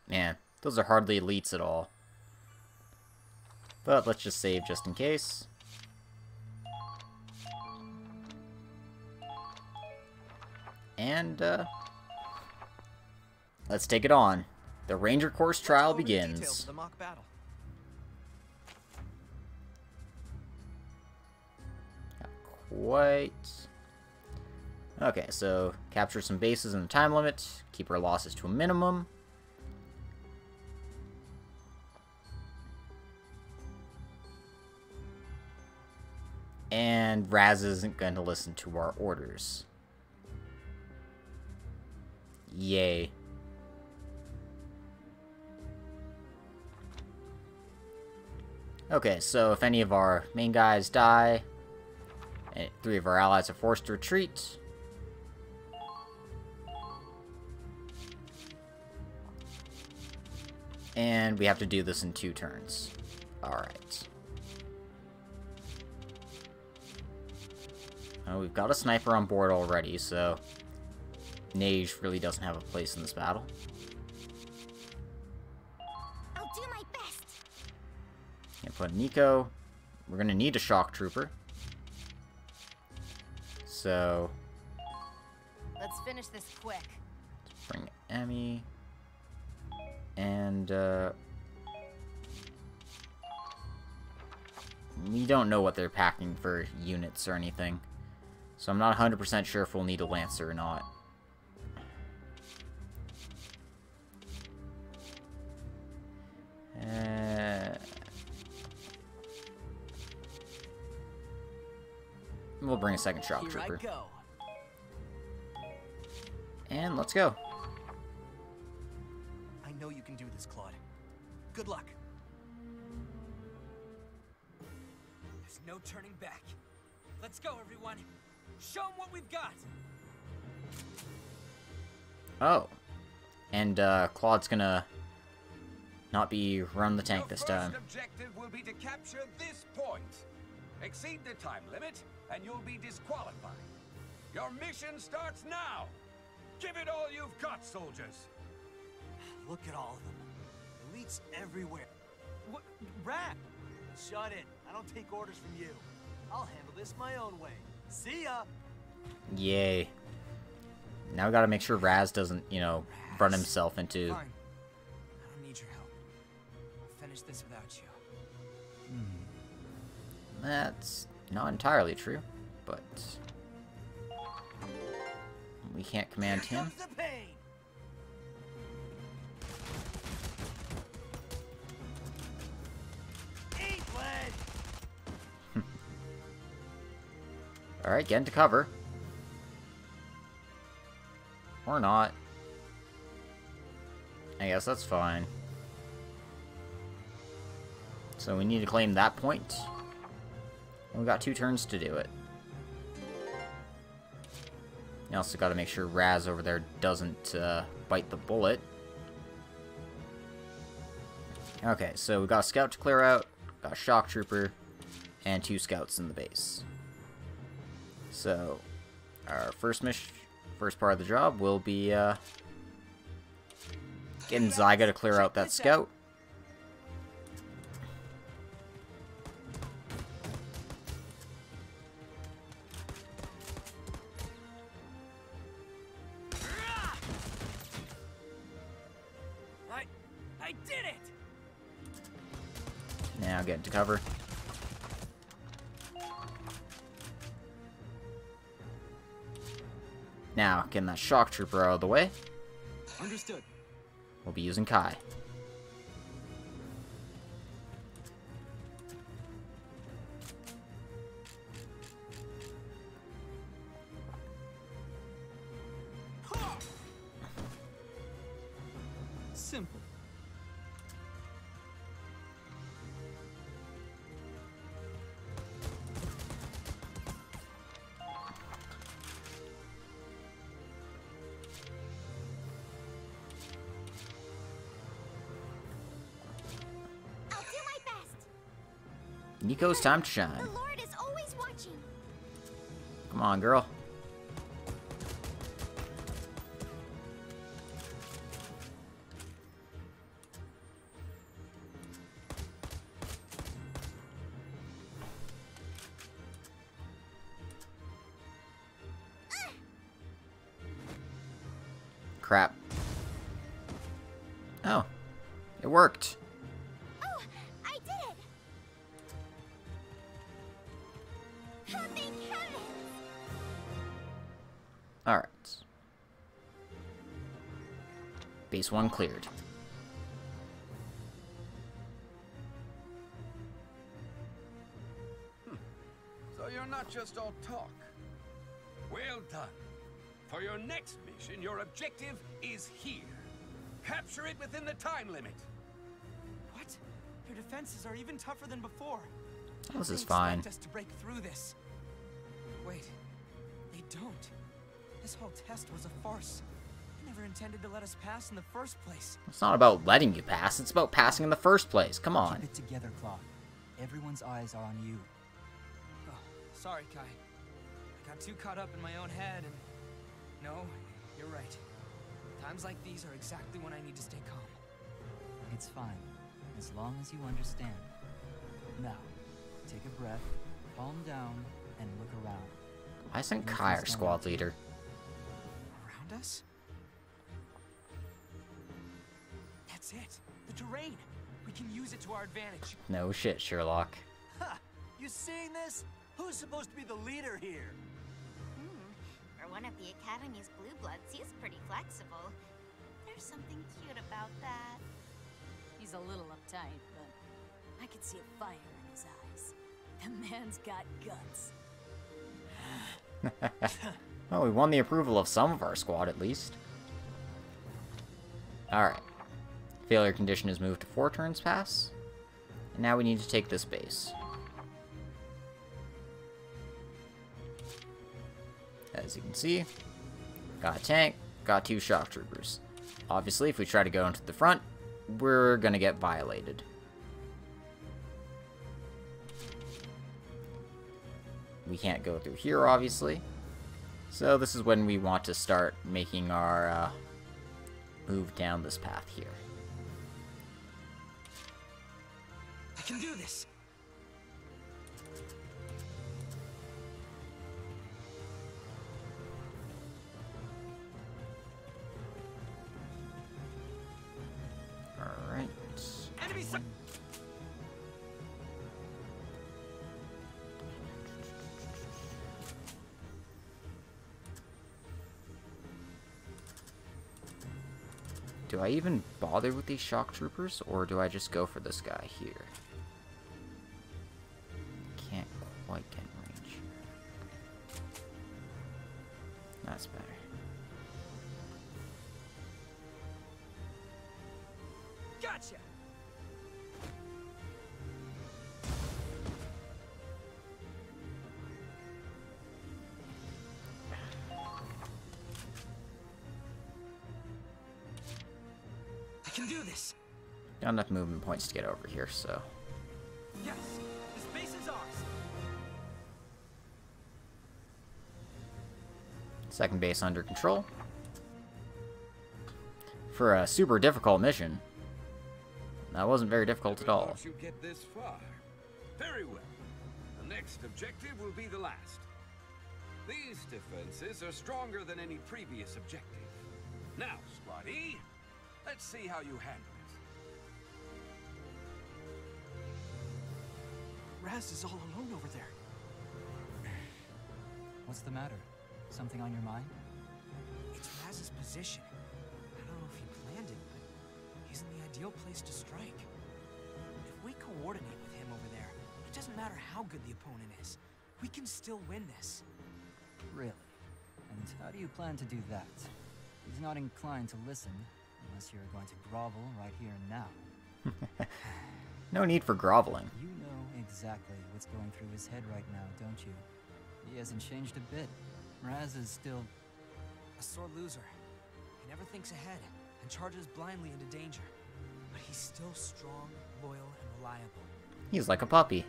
Speaker 1: Man, those are hardly elites at all. But let's just save just in case. And, let's take it on. The Ranger Course trial begins.
Speaker 3: The mock battle.
Speaker 1: Not quite. Okay, so capture some bases in the time limit. Keep our losses to a minimum. And Raz isn't going to listen to our orders. Yay. Okay, so if any of our main guys die, and 3 of our allies are forced to retreat, and we have to do this in 2 turns. Alright. Oh, we've got a sniper on board already, so Nage really doesn't have a place in this battle.
Speaker 12: I'll do my best.
Speaker 1: Gonna put Nico. We're gonna need a shock trooper. So
Speaker 16: Let's finish this quick.
Speaker 1: let's bring Emmy. And we don't know what they're packing for units or anything. So I'm not 100% sure if we'll need a Lancer or not. We'll bring a second shock trooper.
Speaker 4: Here I go.
Speaker 1: And let's go.
Speaker 3: I know you can do this, Claude. Good luck.
Speaker 4: There's no turning back. Let's go, everyone. Show them what we've got.
Speaker 1: Oh. And Claude's gonna not be run the tank this time.
Speaker 9: Your first objective will be to capture this point. Exceed the time limit, and you'll be disqualified. Your mission starts now. Give it all you've got, soldiers.
Speaker 5: Look at all of them. Elites everywhere. What? Rat! Shut it. I don't take orders from you. I'll handle this my own way. See ya!
Speaker 1: Yay. Now we gotta make sure Raz doesn't, you know, run himself into...
Speaker 4: Fine. I don't need your help. I'll finish this without you.
Speaker 1: That's not entirely true, but... we can't command him.
Speaker 5: The pain. Eat lead.
Speaker 1: Alright, get into cover. Or not. I guess that's fine. So we need to claim that point. And we got 2 turns to do it. You also got to make sure Raz over there doesn't bite the bullet. Okay, so we got a scout to clear out, got a shock trooper, and 2 scouts in the base. So our first part of the job will be getting Zyga to clear out that scout.
Speaker 4: I did it!
Speaker 1: Now get into cover. Now, getting that shock trooper out of the way.
Speaker 4: Understood.
Speaker 1: We'll be using Kai.
Speaker 14: simple.
Speaker 12: I'll do my best.
Speaker 1: Nico's time to shine.
Speaker 12: The Lord is always watching.
Speaker 1: Come on, girl. Crap. Oh. It worked.
Speaker 12: Oh, I did it. Oh, thank heavens.
Speaker 1: Alright. Base 1 cleared.
Speaker 9: So you're not just all talk. Well done. For your next mission, your objective is here. Capture it within the time limit.
Speaker 3: What? Your defenses are even tougher than before.
Speaker 1: This is
Speaker 3: They
Speaker 1: fine.
Speaker 3: expect us to break through this. Wait, they don't. This whole test was a farce. They never intended to let us pass in the first place.
Speaker 1: It's not about letting you pass, it's about passing in the first place. Come on.
Speaker 14: Keep it together, Claude. Everyone's eyes are on you.
Speaker 3: Oh, sorry, Kai. I got too caught up in my own head and... No, you're right. Times like these are exactly when I need to stay calm.
Speaker 14: It's fine, as long as you understand. Now, take a breath, calm down, and look around.
Speaker 1: Why isn't Kai our squad leader?
Speaker 3: Around us? That's it. The terrain. We can use it to our advantage.
Speaker 1: No shit, Sherlock.
Speaker 5: Ha! You seeing this? Who's supposed to be the leader here?
Speaker 6: For one of the Academy's blue bloods, he's pretty flexible. There's something cute about that.
Speaker 16: He's a little uptight, but I could see a fire in his eyes. The man's got guts.
Speaker 1: Well, we won the approval of some of our squad, at least. Alright. Failure condition is moved to 4 turns pass. And now we need to take this base. As you can see, got a tank, got 2 shock troopers. Obviously, if we try to go into the front, we're gonna get violated. We can't go through here, obviously. So this is when we want to start making our move down this path here.
Speaker 3: I can do this.
Speaker 1: Alright.
Speaker 3: Enemy
Speaker 1: Do I even bother with these shock troopers, or do I just go for this guy here? Can't quite get in range here. That's better.
Speaker 3: Gotcha. I can do this.
Speaker 1: Got enough movement points to get over here, so.
Speaker 3: Yes, this base is ours.
Speaker 1: Second base under control. For a super difficult mission. That wasn't very difficult at all.
Speaker 9: Once you get this far. Very well. The next objective will be the last. These defenses are stronger than any previous objective. Now, Squad E, let's see how you handle it.
Speaker 3: Raz is all alone over there.
Speaker 14: What's the matter? Something on your mind?
Speaker 3: It's Raz's position. I don't know if he planned it, but he's in the ideal place to strike. If we coordinate with him over there, it doesn't matter how good the opponent is. We can still win this.
Speaker 14: Really? And how do you plan to do that? He's not inclined to listen, Unless you're going to grovel right here and now.
Speaker 1: No need for groveling.
Speaker 14: You know exactly what's going through his head right now, don't you? He hasn't changed a bit. Raz is still
Speaker 4: a sore loser. He never thinks ahead and charges blindly into danger. But he's still strong, loyal, and reliable.
Speaker 1: He's like a puppy.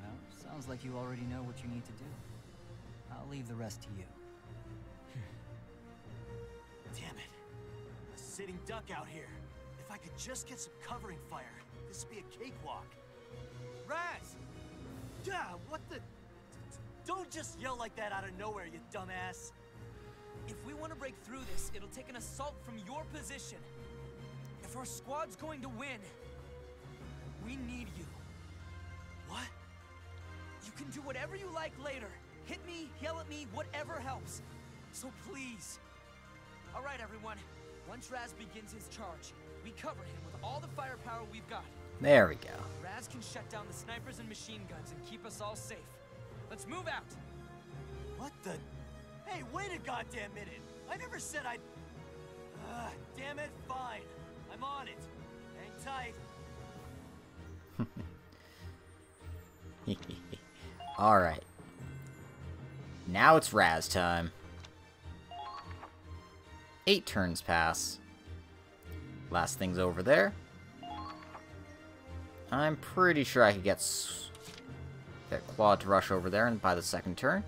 Speaker 14: Well, sounds like you already know what you need to do. I'll leave the rest to you.
Speaker 5: Damn it. A sitting duck out here. If I could just get some covering fire, this would be a cakewalk. Raz! Yeah, what the... Don't just yell like that out of nowhere, you dumbass.
Speaker 4: If we want to break through this, it'll take an assault from your position. If our squad's going to win, we need you.
Speaker 5: What?
Speaker 4: You can do whatever you like later. Hit me, yell at me, whatever helps. So please. All right, everyone. Once Raz begins his charge, we cover him with all the firepower we've got.
Speaker 1: There we go.
Speaker 4: Raz can shut down the snipers and machine guns and keep us all safe. Let's move out.
Speaker 5: What the... Hey, wait a goddamn minute. I never said I'd... damn it, fine. I'm on it. Hang tight.
Speaker 1: Alright. Now it's Raz time. 8 turns pass. Last thing's over there. I'm pretty sure I could get Claude to rush over there and by the second turn.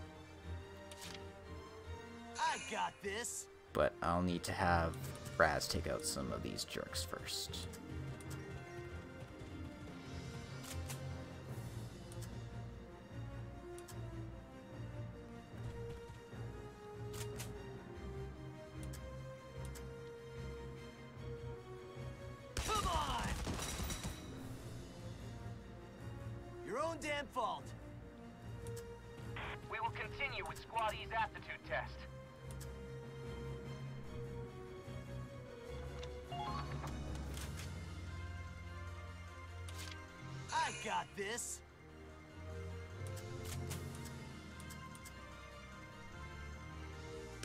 Speaker 5: I got this.
Speaker 1: But I'll need to have Raz take out some of these jerks first.
Speaker 5: Come on! Your own damn fault.
Speaker 10: We will continue with Squad E's aptitude test.
Speaker 5: I got this.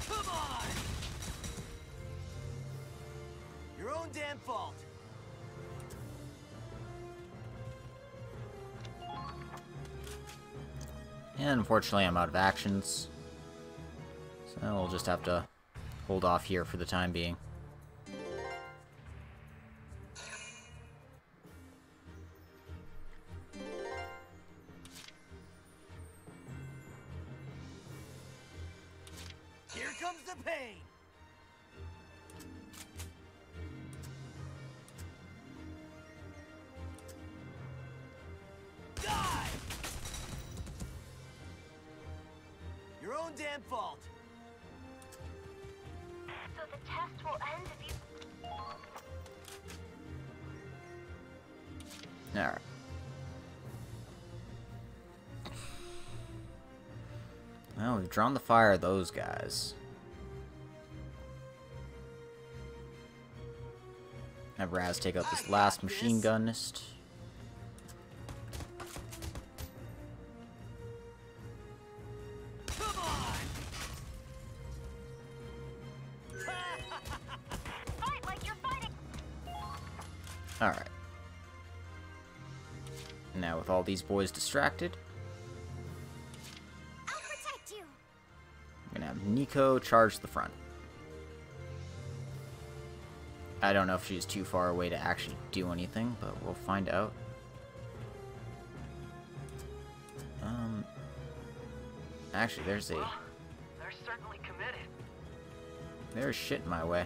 Speaker 5: Come on! Your own damn fault.
Speaker 1: And unfortunately I'm out of actions. So we'll just have to hold off here for the time being.
Speaker 5: Here comes the pain. Die! Your own damn fault.
Speaker 12: So the test will end if you...
Speaker 1: Alright. Well, we've drawn the fire of those guys. Have Raz take out this last machine gunist.
Speaker 5: Come on!
Speaker 12: Fight like you're fighting!
Speaker 1: Alright. Now with all these boys distracted,
Speaker 12: I'll protect you!
Speaker 1: I'm gonna have Nico charge the front. I don't know if she's too far away to actually do anything, but we'll find out. Actually, there's
Speaker 10: Well, they're certainly committed.
Speaker 1: there's shit in my way.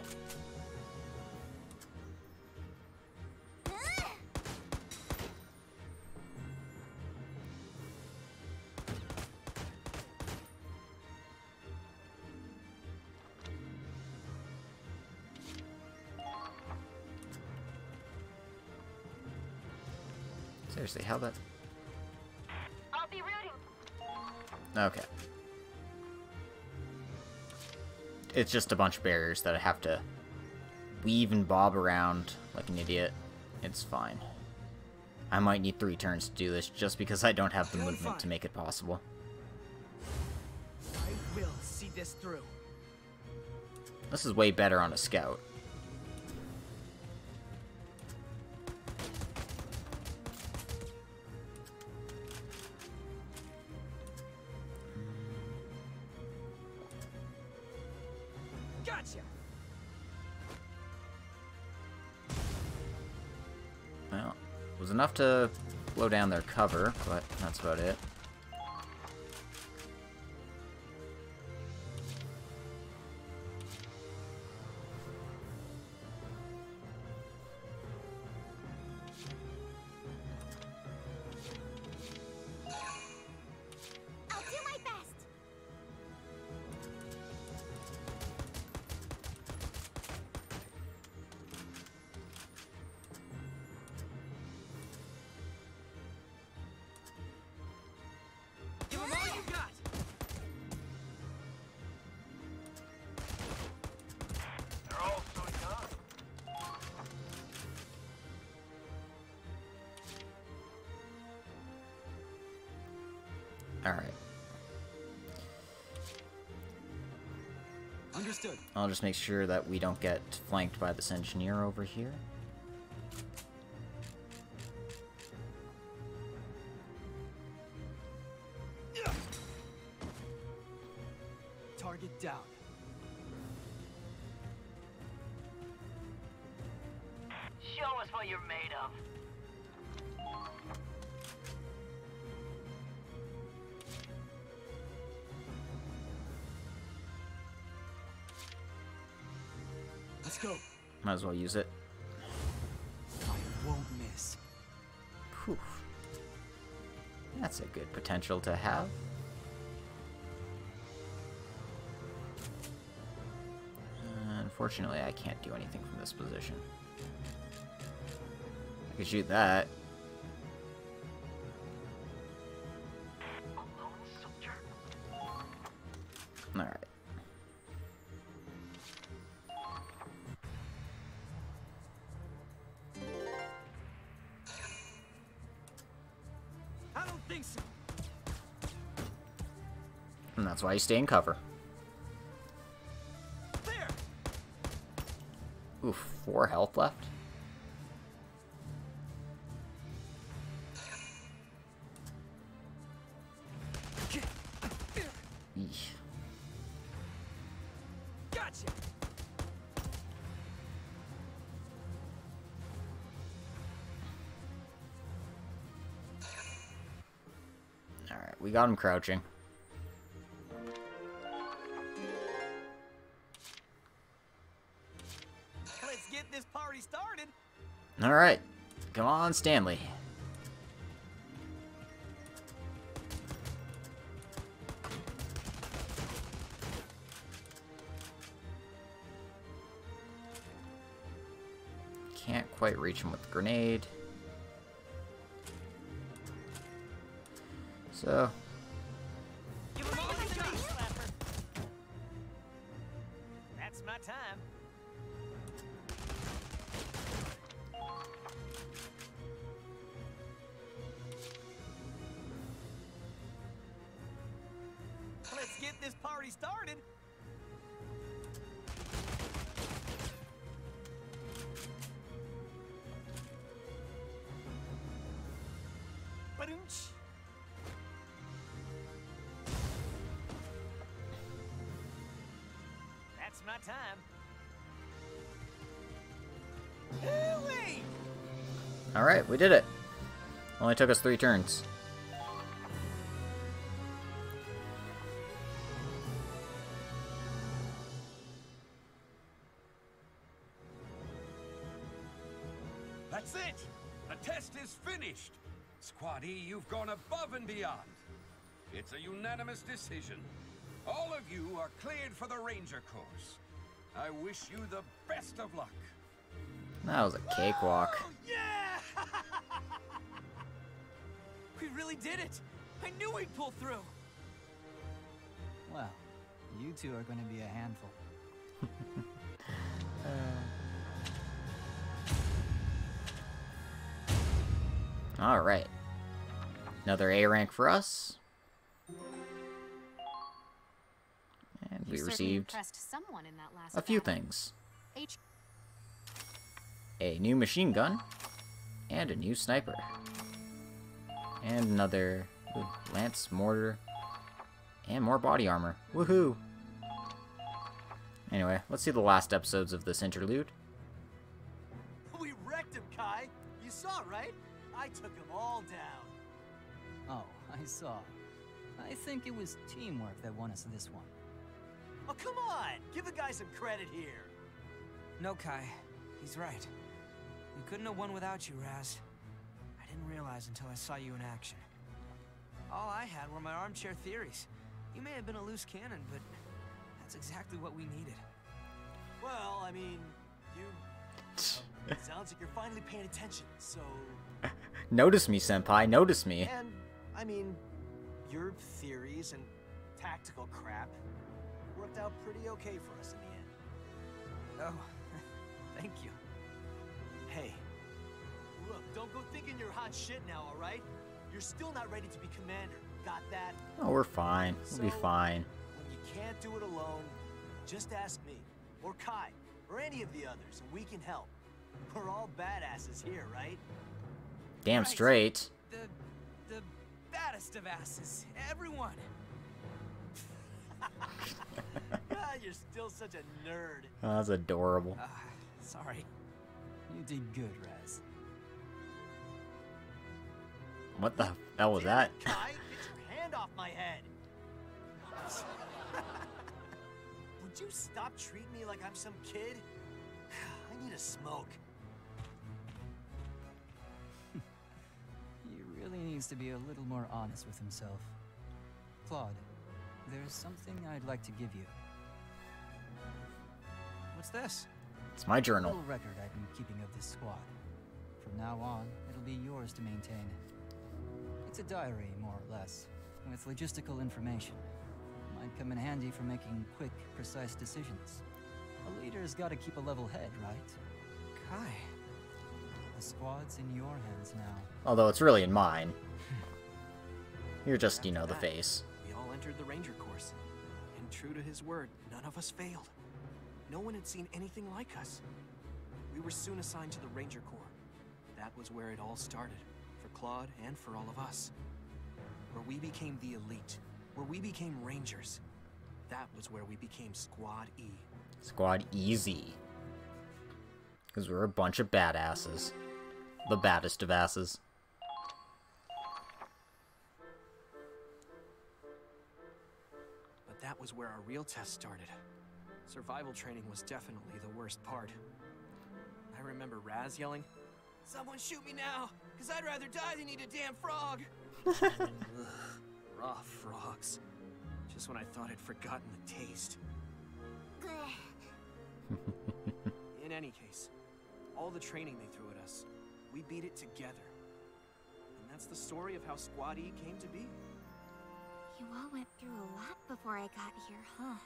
Speaker 1: Seriously, how that...
Speaker 12: I'll be rooting.
Speaker 1: Okay. It's just a bunch of barriers that I have to weave and bob around like an idiot. It's fine. I might need 3 turns to do this just because I don't have the movement to make it possible.
Speaker 4: I will see this through.
Speaker 1: This is way better on a scout.
Speaker 15: Gotcha.
Speaker 1: Well, it was enough to blow down their cover, but that's about it. Alright.
Speaker 14: Understood.
Speaker 1: I'll just make sure that we don't get flanked by this engineer over here.
Speaker 14: Target down.
Speaker 10: Show us what you're made of.
Speaker 14: Let's go.
Speaker 1: Might as well use it.
Speaker 14: I won't miss.
Speaker 1: Whew. That's a good potential to have. Unfortunately, I can't do anything from this position. I could shoot that. Alright.
Speaker 15: I don't think so.
Speaker 1: And that's why you stay in cover.
Speaker 15: There.
Speaker 1: Oof, 4 health left. Eesh.
Speaker 15: Gotcha.
Speaker 1: Alright, we got him crouching.
Speaker 15: Let's get this party started.
Speaker 1: Alright, come on, Stanley. Can't quite reach him with the grenade. So,
Speaker 15: Give him all you got, Slapper. That's my time. Let's get this party started. Ba-doonch. That's my time. Hooey!
Speaker 1: alright, we did it. Only took us 3 turns.
Speaker 9: That's it! The test is finished! Squad E, you've gone above and beyond. It's a unanimous decision. All of you are cleared for the Ranger course. I wish you the best of luck.
Speaker 1: That was a cakewalk.
Speaker 15: Oh, yeah! We really did it! I knew we'd pull through!
Speaker 14: Well, you two are going to be a handful.
Speaker 1: Alright. Another A rank for us. And we
Speaker 7: You certainly
Speaker 1: received
Speaker 7: impressed someone in that last
Speaker 1: a few
Speaker 7: battle.
Speaker 1: things.
Speaker 7: H
Speaker 1: A new machine gun. And a new sniper. And another lance mortar. And more body armor. Woohoo! Anyway, let's see the last episodes of this interlude.
Speaker 5: We wrecked him, Kai. You saw, right? I took them all down.
Speaker 14: Oh, I saw. I think it was teamwork that won us this one.
Speaker 5: Oh, come on! Give the guy some credit here.
Speaker 4: No, Kai. He's right. We couldn't have won without you, Raz. I didn't realize until I saw you in action. All I had were my armchair theories. You may have been a loose cannon, but that's exactly what we needed.
Speaker 5: Well, I mean, you... it sounds like you're finally paying attention, so...
Speaker 1: Notice me, Senpai, notice me.
Speaker 5: And, I mean, your theories and tactical crap worked out pretty okay for us in the end.
Speaker 4: Oh, thank you.
Speaker 5: Hey, look, don't go thinking you're hot shit now, alright? You're still not ready to be commander. Got that?
Speaker 1: Oh, we're fine. We'll be fine.
Speaker 5: When you can't do it alone, just ask me, or Kai, or any of the others, and we can help. We're all badasses here, right?
Speaker 1: Damn straight.
Speaker 4: The baddest of asses. Everyone.
Speaker 5: You're still such a nerd.
Speaker 1: Oh, that's adorable.
Speaker 4: Sorry.
Speaker 14: You did good, Raz.
Speaker 1: What the hell was that?
Speaker 5: Kai, get your hand off my head. Would you stop treating me like I'm some kid? I need a smoke.
Speaker 14: He really needs to be a little more honest with himself. Claude, there's something I'd like to give you.
Speaker 4: What's this?
Speaker 1: It's my
Speaker 14: A
Speaker 1: journal.
Speaker 14: little record I've been keeping of this squad. From now on, it'll be yours to maintain. It's a diary, more or less, with logistical information. Might come in handy for making quick, precise decisions. A leader's gotta keep a level head, right?
Speaker 4: Kai.
Speaker 14: The squad's in your hands now.
Speaker 1: Although it's really in mine. You're just, you know, the face.
Speaker 3: We all entered the Ranger course. And true to his word, none of us failed. No one had seen anything like us. We were soon assigned to the Ranger Corps. That was where it all started. For Claude and for all of us. Where we became the elite. Where we became Rangers. That was where we became Squad E.
Speaker 1: Squad Easy. Because we're a bunch of badasses. The baddest of asses.
Speaker 3: But that was where our real test started. Survival training was definitely the worst part. I remember Raz yelling, "Someone shoot me now, because I'd rather die than eat a damn frog!" Ugh, raw frogs. Just when I thought I'd forgotten the taste. In any case, all the training they threw at us, we beat it together. And that's the story of how Squad E came to be.
Speaker 6: You all went through a lot before I got here, huh?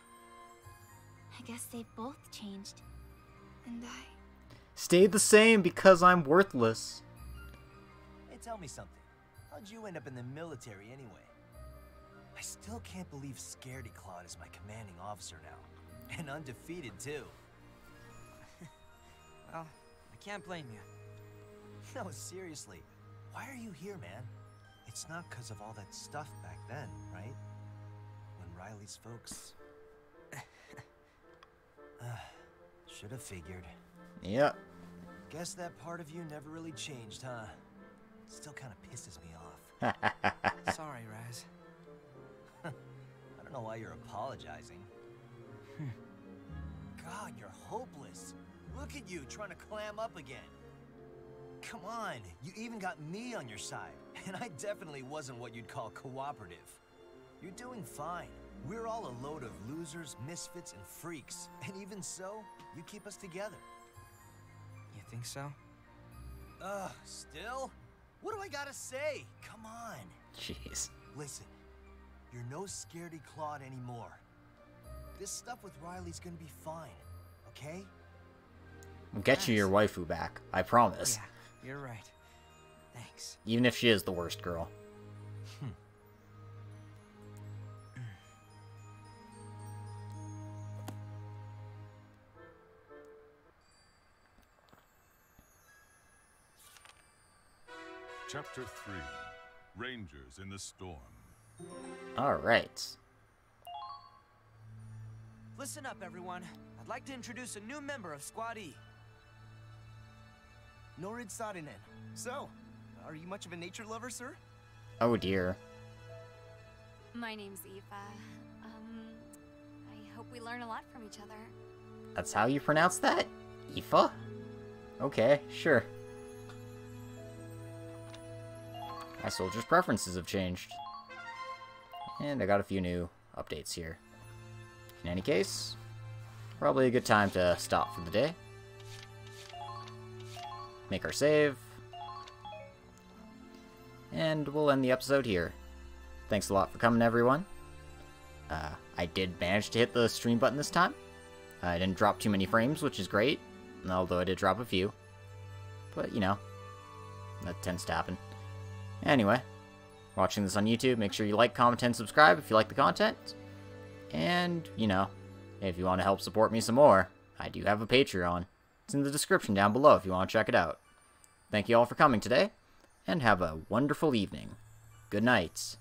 Speaker 6: I guess they've both changed. And I...
Speaker 1: Stayed the same because I'm worthless.
Speaker 5: Hey, tell me something. How'd you end up in the military anyway? I still can't believe Scaredy Claude is my commanding officer now. And undefeated, too.
Speaker 4: Well, I can't blame you.
Speaker 5: No, seriously. Why are you here, man? It's not because of all that stuff back then, right? When Riley's folks... Should have figured.
Speaker 1: Yep.
Speaker 5: Guess that part of you never really changed, huh? Still kind of pisses me off.
Speaker 4: Sorry, Raz.
Speaker 5: I don't know why you're apologizing. God, you're hopeless. Look at you, trying to clam up again. Come on, you even got me on your side. And I definitely wasn't what you'd call cooperative. You're doing fine. We're all a load of losers, misfits, and freaks. And even so, you keep us together.
Speaker 4: You think so?
Speaker 5: Still? What do I gotta say? Come on.
Speaker 1: Jeez.
Speaker 5: Listen, you're no scaredy Claude anymore. This stuff with Riley's gonna be fine, okay?
Speaker 1: We'll get you your waifu back. I promise.
Speaker 4: Yeah, you're right. Thanks.
Speaker 1: Even if she is the worst girl.
Speaker 2: Chapter 3. Rangers in the Storm.
Speaker 1: Alright.
Speaker 4: Listen up, everyone. I'd like to introduce a new member of Squad E.
Speaker 3: Norid Sarinen. So, are you much of a nature lover, sir?
Speaker 1: Oh dear.
Speaker 11: My name's Aoife. I hope we learn a lot from each other.
Speaker 1: That's how you pronounce that? Aoife? Okay, sure. My soldiers' preferences have changed. And I got a few new updates here. In any case, probably a good time to stop for the day. Make our save. And we'll end the episode here. Thanks a lot for coming, everyone. I did manage to hit the stream button this time. I didn't drop too many frames, which is great. Although I did drop a few. But, you know, that tends to happen. Anyway, watching this on YouTube, make sure you like, comment, and subscribe if you like the content. And, you know, if you want to help support me some more, I do have a Patreon. It's in the description down below if you want to check it out. Thank you all for coming today, and have a wonderful evening. Good night.